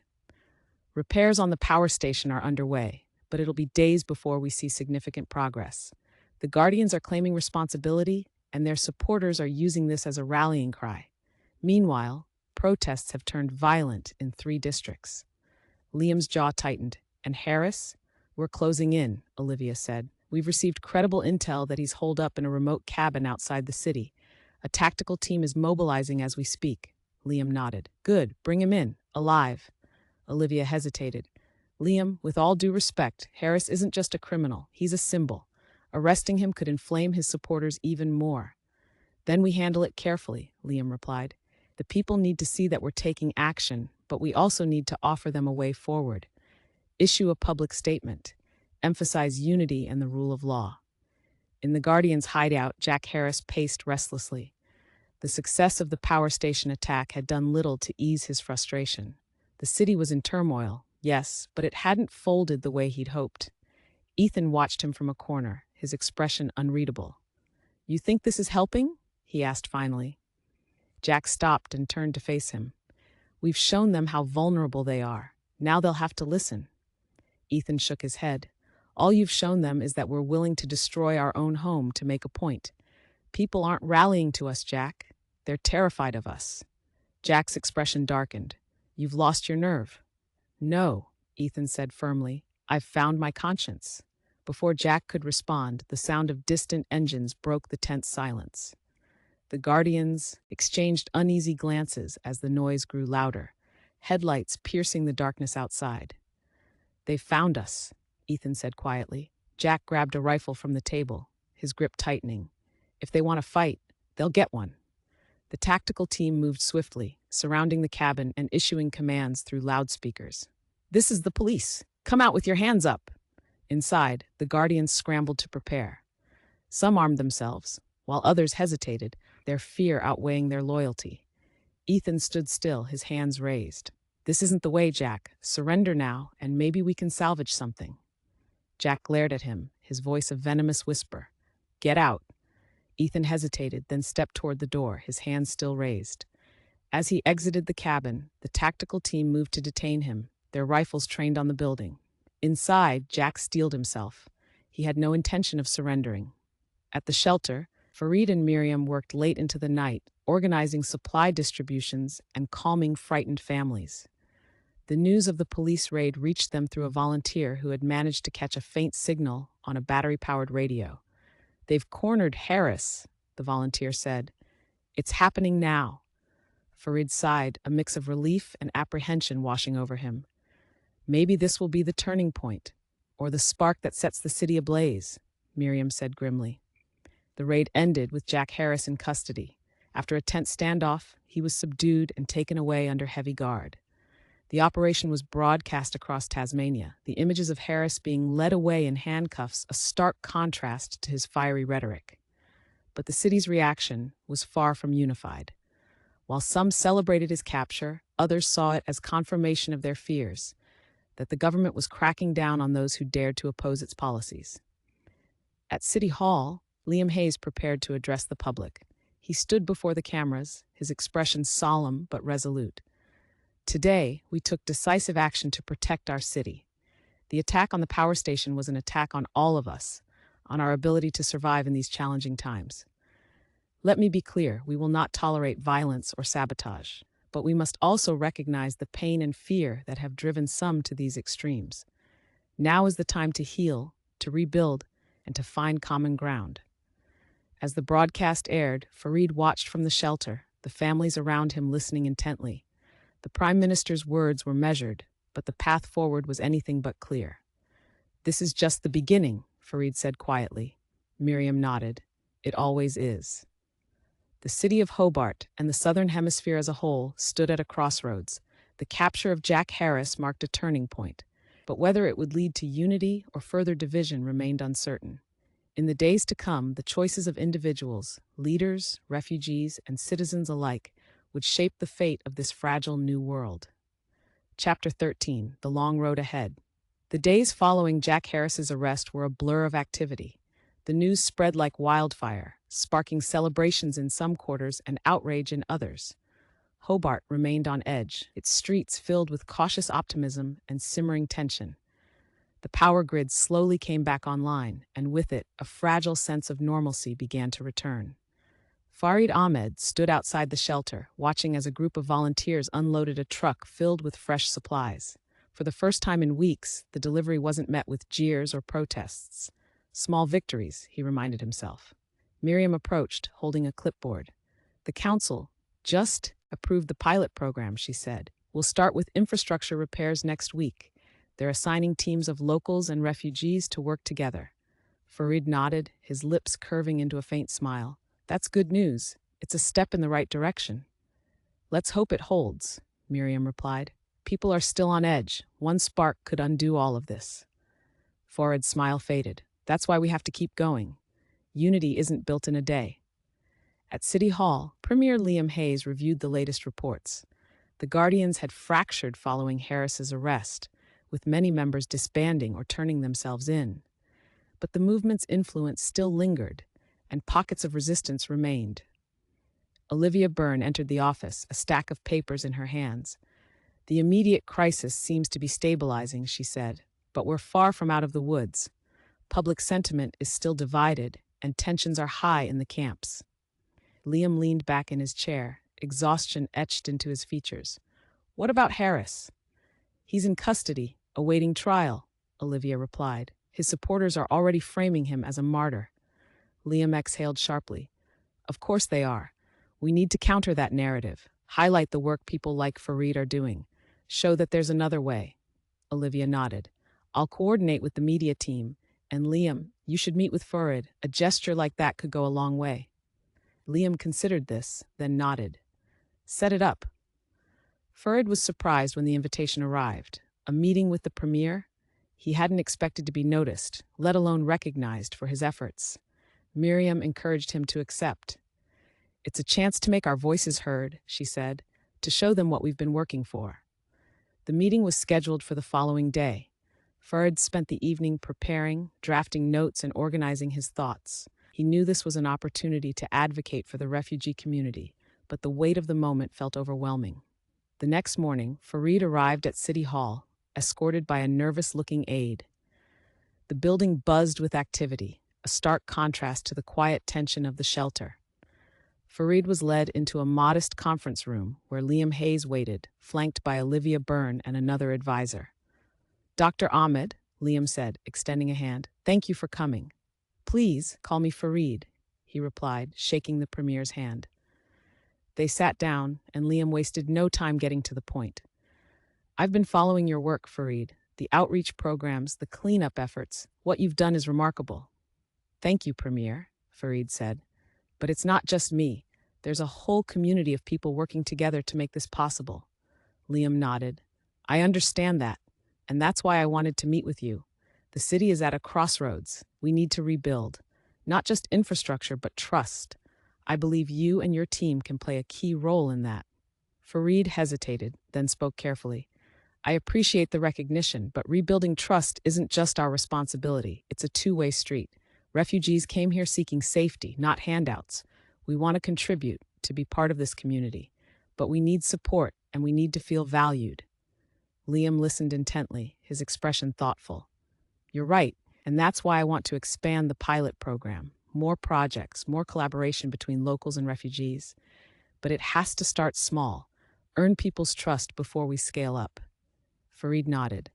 Repairs on the power station are underway, but it'll be days before we see significant progress. The Guardians are claiming responsibility, and their supporters are using this as a rallying cry. Meanwhile, protests have turned violent in 3 districts. Liam's jaw tightened. And Harris? We're closing in, Olivia said. We've received credible intel that he's holed up in a remote cabin outside the city. A tactical team is mobilizing as we speak. Liam nodded. Good, bring him in, alive. Olivia hesitated. Liam, with all due respect, Harris isn't just a criminal, he's a symbol. Arresting him could inflame his supporters even more. Then we handle it carefully, Liam replied. The people need to see that we're taking action, but we also need to offer them a way forward. Issue a public statement. Emphasize unity and the rule of law. In the Guardian's hideout, Jack Harris paced restlessly. The success of the power station attack had done little to ease his frustration. The city was in turmoil, yes, but it hadn't folded the way he'd hoped. Ethan watched him from a corner, his expression unreadable. You think this is helping? He asked finally. Jack stopped and turned to face him. We've shown them how vulnerable they are. Now they'll have to listen. Ethan shook his head. All you've shown them is that we're willing to destroy our own home to make a point. People aren't rallying to us, Jack. They're terrified of us. Jack's expression darkened. You've lost your nerve. No, Ethan said firmly. I've found my conscience. Before Jack could respond, the sound of distant engines broke the tense silence. The Guardians exchanged uneasy glances as the noise grew louder, headlights piercing the darkness outside. They've found us, Ethan said quietly. Jack grabbed a rifle from the table, his grip tightening. If they want to fight, they'll get one. The tactical team moved swiftly, surrounding the cabin and issuing commands through loudspeakers. This is the police. Come out with your hands up. Inside, the Guardians scrambled to prepare. Some armed themselves, while others hesitated, their fear outweighing their loyalty. Ethan stood still, his hands raised. This isn't the way, Jack. Surrender now, and maybe we can salvage something. Jack glared at him, his voice a venomous whisper. Get out. Ethan hesitated, then stepped toward the door, his hands still raised. As he exited the cabin, the tactical team moved to detain him, their rifles trained on the building. Inside, Jack steeled himself. He had no intention of surrendering. At the shelter, Farid and Miriam worked late into the night, organizing supply distributions and calming frightened families. The news of the police raid reached them through a volunteer who had managed to catch a faint signal on a battery-powered radio. They've cornered Harris, the volunteer said. It's happening now. Farid sighed, a mix of relief and apprehension washing over him. Maybe this will be the turning point, or the spark that sets the city ablaze, Miriam said grimly. The raid ended with Jack Harris in custody. After a tense standoff, he was subdued and taken away under heavy guard. The operation was broadcast across Tasmania, the images of Harris being led away in handcuffs, a stark contrast to his fiery rhetoric. But the city's reaction was far from unified. While some celebrated his capture, others saw it as confirmation of their fears, that the government was cracking down on those who dared to oppose its policies. At City Hall, Liam Hayes prepared to address the public. He stood before the cameras, his expression solemn but resolute. Today, we took decisive action to protect our city. The attack on the power station was an attack on all of us, on our ability to survive in these challenging times. Let me be clear, we will not tolerate violence or sabotage, but we must also recognize the pain and fear that have driven some to these extremes. Now is the time to heal, to rebuild, and to find common ground. As the broadcast aired, Farid watched from the shelter, the families around him listening intently. The Prime Minister's words were measured, but the path forward was anything but clear. This is just the beginning, Farid said quietly. Miriam nodded. It always is. The city of Hobart and the Southern Hemisphere as a whole stood at a crossroads. The capture of Jack Harris marked a turning point, but whether it would lead to unity or further division remained uncertain. In the days to come, the choices of individuals, leaders, refugees, and citizens alike would shape the fate of this fragile new world. Chapter 13, The Long Road Ahead. The days following Jack Harris's arrest were a blur of activity. The news spread like wildfire, sparking celebrations in some quarters and outrage in others. Hobart remained on edge, its streets filled with cautious optimism and simmering tension. The power grid slowly came back online, and with it, a fragile sense of normalcy began to return. Farid Ahmed stood outside the shelter, watching as a group of volunteers unloaded a truck filled with fresh supplies. For the first time in weeks, the delivery wasn't met with jeers or protests. Small victories, he reminded himself. Miriam approached, holding a clipboard. The council just approved the pilot program, she said. We'll start with infrastructure repairs next week. They're assigning teams of locals and refugees to work together. Farid nodded, his lips curving into a faint smile. That's good news. It's a step in the right direction. Let's hope it holds, Miriam replied. People are still on edge. One spark could undo all of this. Farid's smile faded. That's why we have to keep going. Unity isn't built in a day. At City Hall, Premier Liam Hayes reviewed the latest reports. The Guardians had fractured following Harris's arrest, with many members disbanding or turning themselves in. But the movement's influence still lingered, and pockets of resistance remained. Olivia Byrne entered the office, a stack of papers in her hands. The immediate crisis seems to be stabilizing, she said, but we're far from out of the woods. Public sentiment is still divided, and tensions are high in the camps. Liam leaned back in his chair, exhaustion etched into his features. What about Harris? He's in custody, awaiting trial, Olivia replied. His supporters are already framing him as a martyr. Liam exhaled sharply. Of course they are. We need to counter that narrative, highlight the work people like Farid are doing, show that there's another way. Olivia nodded. I'll coordinate with the media team, and Liam, you should meet with Farid. A gesture like that could go a long way. Liam considered this, then nodded. Set it up. Farid was surprised when the invitation arrived. A meeting with the premier? He hadn't expected to be noticed, let alone recognized for his efforts. Miriam encouraged him to accept. It's a chance to make our voices heard, she said, to show them what we've been working for. The meeting was scheduled for the following day. Farid spent the evening preparing, drafting notes, and organizing his thoughts. He knew this was an opportunity to advocate for the refugee community, but the weight of the moment felt overwhelming. The next morning, Farid arrived at City Hall, escorted by a nervous-looking aide. The building buzzed with activity, a stark contrast to the quiet tension of the shelter. Farid was led into a modest conference room where Liam Hayes waited, flanked by Olivia Byrne and another advisor. Dr. Ahmed, Liam said, extending a hand, thank you for coming. Please call me Farid, he replied, shaking the premier's hand. They sat down, and Liam wasted no time getting to the point. I've been following your work, Farid. The outreach programs, the cleanup efforts. What you've done is remarkable. Thank you, Premier, Farid said. But it's not just me. There's a whole community of people working together to make this possible. Liam nodded. I understand that, and that's why I wanted to meet with you. The city is at a crossroads. We need to rebuild. Not just infrastructure, but trust. I believe you and your team can play a key role in that. Farid hesitated, then spoke carefully. I appreciate the recognition, but rebuilding trust isn't just our responsibility. It's a two-way street. Refugees came here seeking safety, not handouts. We want to contribute, to be part of this community. But we need support, and we need to feel valued. Liam listened intently, his expression thoughtful. You're right, and that's why I want to expand the pilot program. More projects, more collaboration between locals and refugees. But it has to start small. Earn people's trust before we scale up. Farid nodded.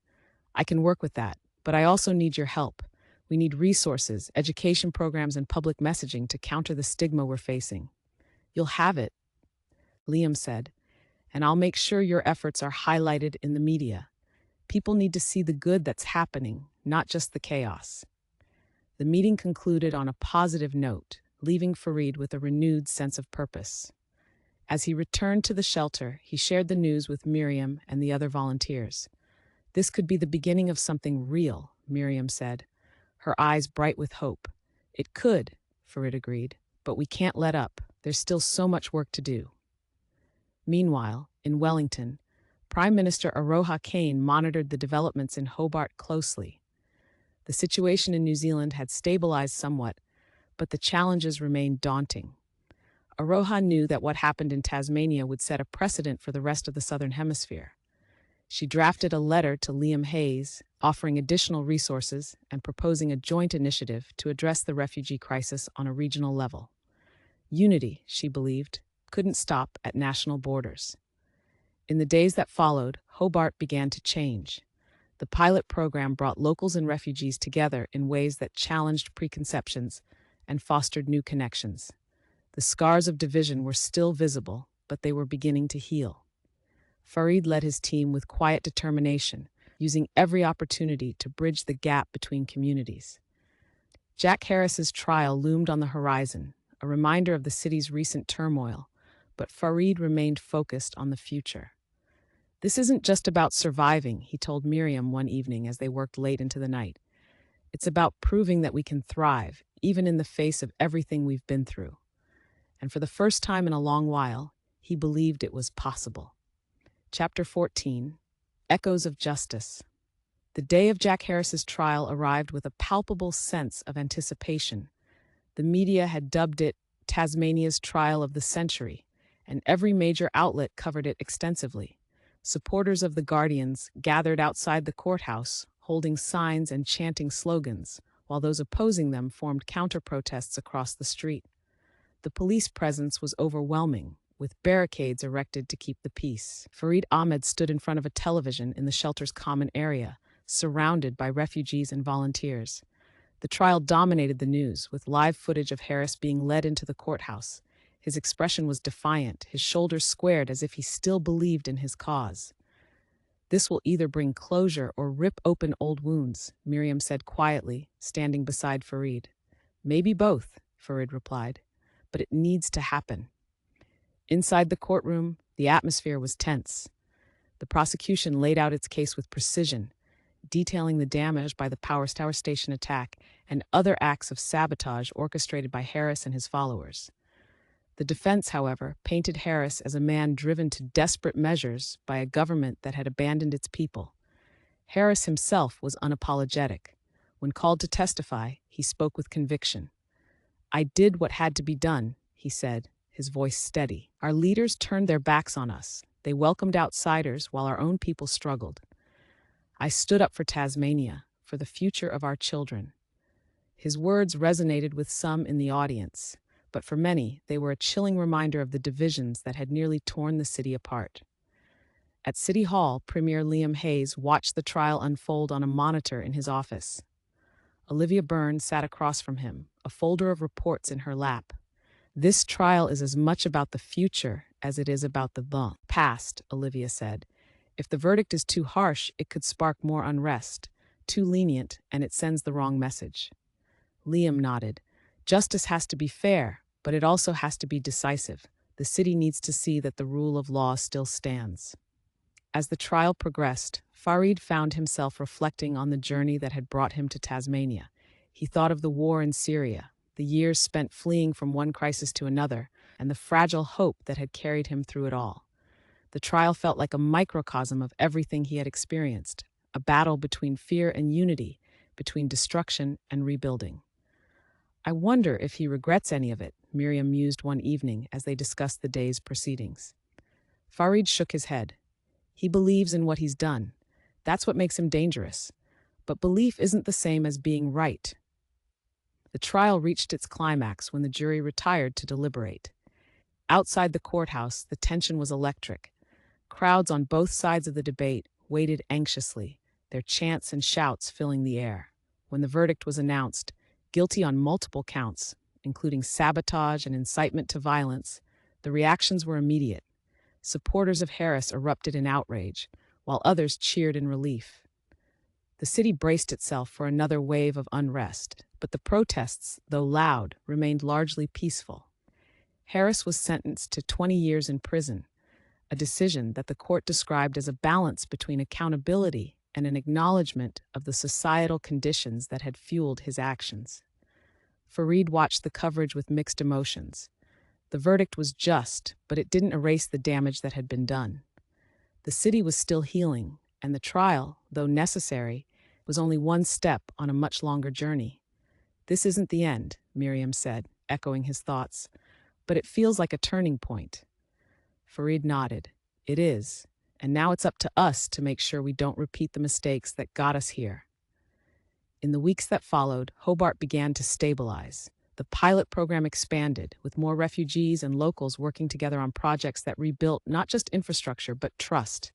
I can work with that, but I also need your help. We need resources, education programs, and public messaging to counter the stigma we're facing. You'll have it, Liam said, and I'll make sure your efforts are highlighted in the media. People need to see the good that's happening, not just the chaos. The meeting concluded on a positive note, leaving Farid with a renewed sense of purpose. As he returned to the shelter, he shared the news with Miriam and the other volunteers. This could be the beginning of something real, Miriam said, her eyes bright with hope. It could, Farid agreed, but we can't let up. There's still so much work to do. Meanwhile, in Wellington, Prime Minister Aroha Kane monitored the developments in Hobart closely. The situation in New Zealand had stabilized somewhat, but the challenges remained daunting. Aroha knew that what happened in Tasmania would set a precedent for the rest of the Southern Hemisphere. She drafted a letter to Liam Hayes, offering additional resources and proposing a joint initiative to address the refugee crisis on a regional level. Unity, she believed, couldn't stop at national borders. In the days that followed, Hobart began to change. The pilot program brought locals and refugees together in ways that challenged preconceptions and fostered new connections. The scars of division were still visible, but they were beginning to heal. Farid led his team with quiet determination, using every opportunity to bridge the gap between communities. Jack Harris's trial loomed on the horizon, a reminder of the city's recent turmoil, but Farid remained focused on the future. "This isn't just about surviving," he told Miriam one evening as they worked late into the night. "It's about proving that we can thrive, even in the face of everything we've been through." And for the first time in a long while, he believed it was possible. Chapter 14, Echoes of Justice. The day of Jack Harris's trial arrived with a palpable sense of anticipation. The media had dubbed it Tasmania's trial of the century, and every major outlet covered it extensively. Supporters of the Guardians gathered outside the courthouse, holding signs and chanting slogans, while those opposing them formed counter-protests across the street. The police presence was overwhelming, with barricades erected to keep the peace. Farid Ahmed stood in front of a television in the shelter's common area, surrounded by refugees and volunteers. The trial dominated the news, with live footage of Harris being led into the courthouse. His expression was defiant, his shoulders squared as if he still believed in his cause. "This will either bring closure or rip open old wounds," Miriam said quietly, standing beside Farid. "Maybe both," Farid replied, "but it needs to happen." Inside the courtroom, the atmosphere was tense. The prosecution laid out its case with precision, detailing the damage by the Power Tower Station attack and other acts of sabotage orchestrated by Harris and his followers. The defense, however, painted Harris as a man driven to desperate measures by a government that had abandoned its people. Harris himself was unapologetic. When called to testify, he spoke with conviction. "I did what had to be done," he said, his voice steady. "Our leaders turned their backs on us. They welcomed outsiders while our own people struggled. I stood up for Tasmania, for the future of our children." His words resonated with some in the audience, but for many, they were a chilling reminder of the divisions that had nearly torn the city apart. At City Hall, Premier Liam Hayes watched the trial unfold on a monitor in his office. Olivia Byrne sat across from him, a folder of reports in her lap. "This trial is as much about the future as it is about the past," Olivia said. "If the verdict is too harsh, it could spark more unrest. Too lenient, and it sends the wrong message." Liam nodded. "Justice has to be fair, but it also has to be decisive. The city needs to see that the rule of law still stands." As the trial progressed, Farid found himself reflecting on the journey that had brought him to Tasmania. He thought of the war in Syria, the years spent fleeing from one crisis to another, and the fragile hope that had carried him through it all. The trial felt like a microcosm of everything he had experienced, a battle between fear and unity, between destruction and rebuilding. "I wonder if he regrets any of it," Miriam mused one evening as they discussed the day's proceedings. Farid shook his head. "He believes in what he's done. That's what makes him dangerous. But belief isn't the same as being right." The trial reached its climax when the jury retired to deliberate. Outside the courthouse, the tension was electric. Crowds on both sides of the debate waited anxiously, their chants and shouts filling the air. When the verdict was announced, guilty on multiple counts, including sabotage and incitement to violence, the reactions were immediate. Supporters of Harris erupted in outrage, while others cheered in relief. The city braced itself for another wave of unrest, but the protests, though loud, remained largely peaceful. Harris was sentenced to 20 years in prison, a decision that the court described as a balance between accountability and an acknowledgement of the societal conditions that had fueled his actions. Farid watched the coverage with mixed emotions. The verdict was just, but it didn't erase the damage that had been done. The city was still healing, and the trial, though necessary, was only one step on a much longer journey. "This isn't the end," Miriam said, echoing his thoughts. but it feels like a turning point. Farid nodded. It is, and now it's up to us to make sure we don't repeat the mistakes that got us here. In the weeks that followed, Hobart began to stabilize. The pilot program expanded, with more refugees and locals working together on projects that rebuilt not just infrastructure but trust.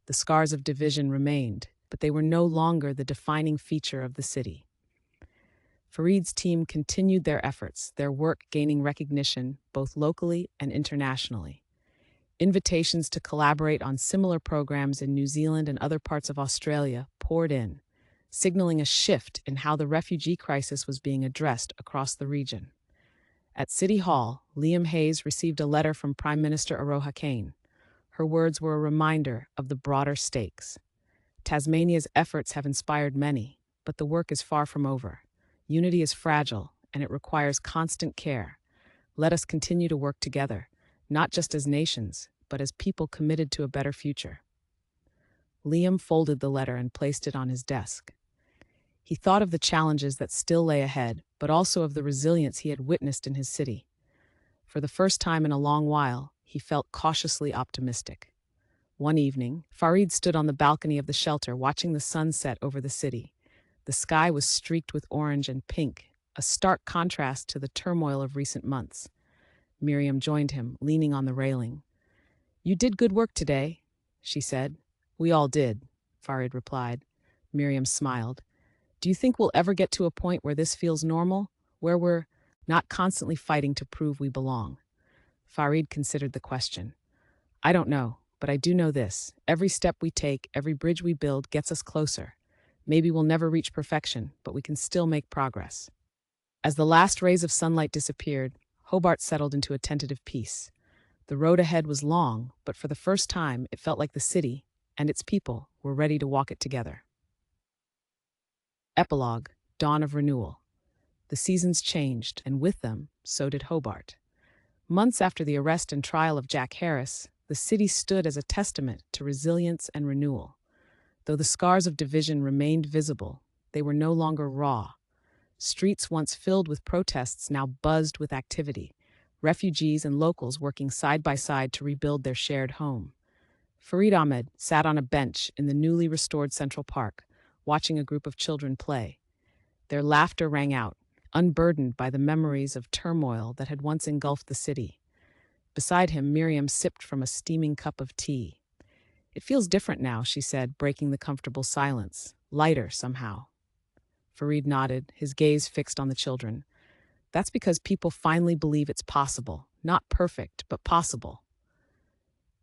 The scars of division remained, but they were no longer the defining feature of the city. Farid's team continued their efforts, their work gaining recognition both locally and internationally. Invitations to collaborate on similar programs in New Zealand and other parts of Australia poured in, signaling a shift in how the refugee crisis was being addressed across the region. At City Hall, Liam Hayes received a letter from Prime Minister Aroha Kane. Her words were a reminder of the broader stakes. Tasmania's efforts have inspired many, but the work is far from over. Unity is fragile, and it requires constant care. Let us continue to work together, not just as nations, but as people committed to a better future. Liam folded the letter and placed it on his desk. He thought of the challenges that still lay ahead, but also of the resilience he had witnessed in his city. For the first time in a long while, he felt cautiously optimistic. One evening, Farid stood on the balcony of the shelter watching the sun set over the city. The sky was streaked with orange and pink, a stark contrast to the turmoil of recent months. Miriam joined him, leaning on the railing. "You did good work today," she said. "We all did," Farid replied. Miriam smiled. "Do you think we'll ever get to a point where this feels normal, where we're not constantly fighting to prove we belong?" Farid considered the question. "I don't know, but I do know this. Every step we take, every bridge we build gets us closer. Maybe we'll never reach perfection, but we can still make progress." As the last rays of sunlight disappeared, Hobart settled into a tentative peace. The road ahead was long, but for the first time, it felt like the city and its people were ready to walk it together. Epilogue: Dawn of Renewal. The seasons changed, and with them, so did Hobart. Months after the arrest and trial of Jack Harris, the city stood as a testament to resilience and renewal. Though the scars of division remained visible, they were no longer raw. Streets once filled with protests now buzzed with activity, refugees and locals working side by side to rebuild their shared home. Farid Ahmed sat on a bench in the newly restored Central Park, watching a group of children play. Their laughter rang out, unburdened by the memories of turmoil that had once engulfed the city. Beside him, Miriam sipped from a steaming cup of tea. "It feels different now," she said, breaking the comfortable silence. "Lighter, somehow." Farid nodded, his gaze fixed on the children. "That's because people finally believe it's possible. Not perfect, but possible."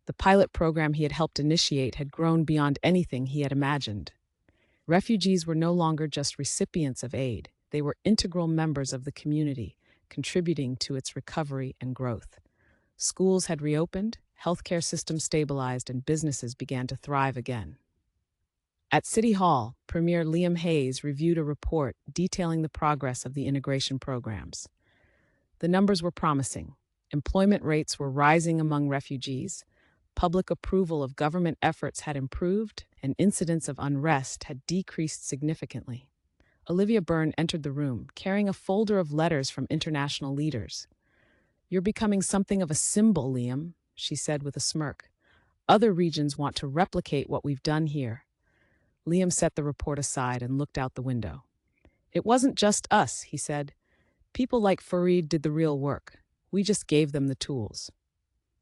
The pilot program he had helped initiate had grown beyond anything he had imagined. Refugees were no longer just recipients of aid. They were integral members of the community, contributing to its recovery and growth. Schools had reopened, healthcare systems stabilized, and businesses began to thrive again. At City Hall, Premier Liam Hayes reviewed a report detailing the progress of the integration programs. The numbers were promising. Employment rates were rising among refugees, public approval of government efforts had improved, and incidents of unrest had decreased significantly. Olivia Byrne entered the room, carrying a folder of letters from international leaders. "You're becoming something of a symbol, Liam," she said with a smirk. "Other regions want to replicate what we've done here." Liam set the report aside and looked out the window. "It wasn't just us," he said. "People like Farid did the real work. We just gave them the tools."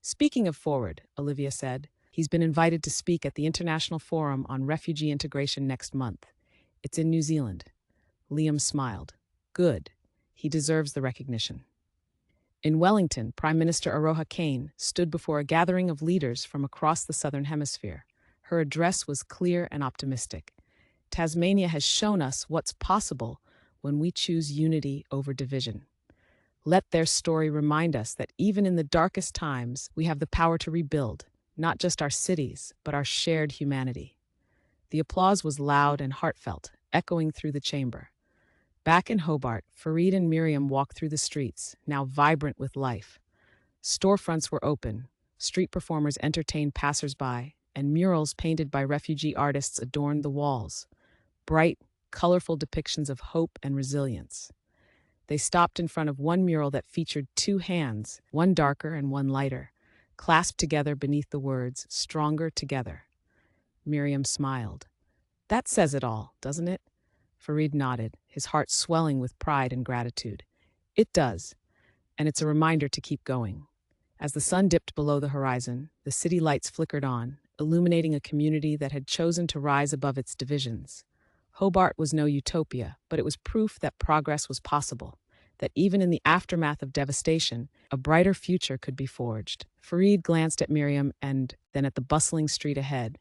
"Speaking of Forward," Olivia said, "he's been invited to speak at the International Forum on Refugee Integration next month. It's in New Zealand." Liam smiled. "Good. He deserves the recognition." In Wellington, Prime Minister Aroha Kane stood before a gathering of leaders from across the Southern Hemisphere. Her address was clear and optimistic. "Tasmania has shown us what's possible when we choose unity over division. Let their story remind us that even in the darkest times, we have the power to rebuild, not just our cities, but our shared humanity." The applause was loud and heartfelt, echoing through the chamber. Back in Hobart, Farid and Miriam walked through the streets, now vibrant with life. Storefronts were open, street performers entertained passers-by, and murals painted by refugee artists adorned the walls. Bright, colorful depictions of hope and resilience. They stopped in front of one mural that featured two hands, one darker and one lighter, clasped together beneath the words, "Stronger Together." Miriam smiled. "That says it all, doesn't it?" Farid nodded, his heart swelling with pride and gratitude. "It does, and it's a reminder to keep going." As the sun dipped below the horizon, the city lights flickered on, illuminating a community that had chosen to rise above its divisions. Hobart was no utopia, but it was proof that progress was possible, that even in the aftermath of devastation, a brighter future could be forged. Farid glanced at Miriam and then at the bustling street ahead.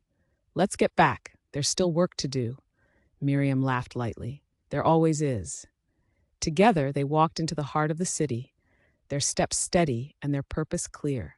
"Let's get back. There's still work to do." Miriam laughed lightly. "There always is." Together, they walked into the heart of the city, their steps steady and their purpose clear.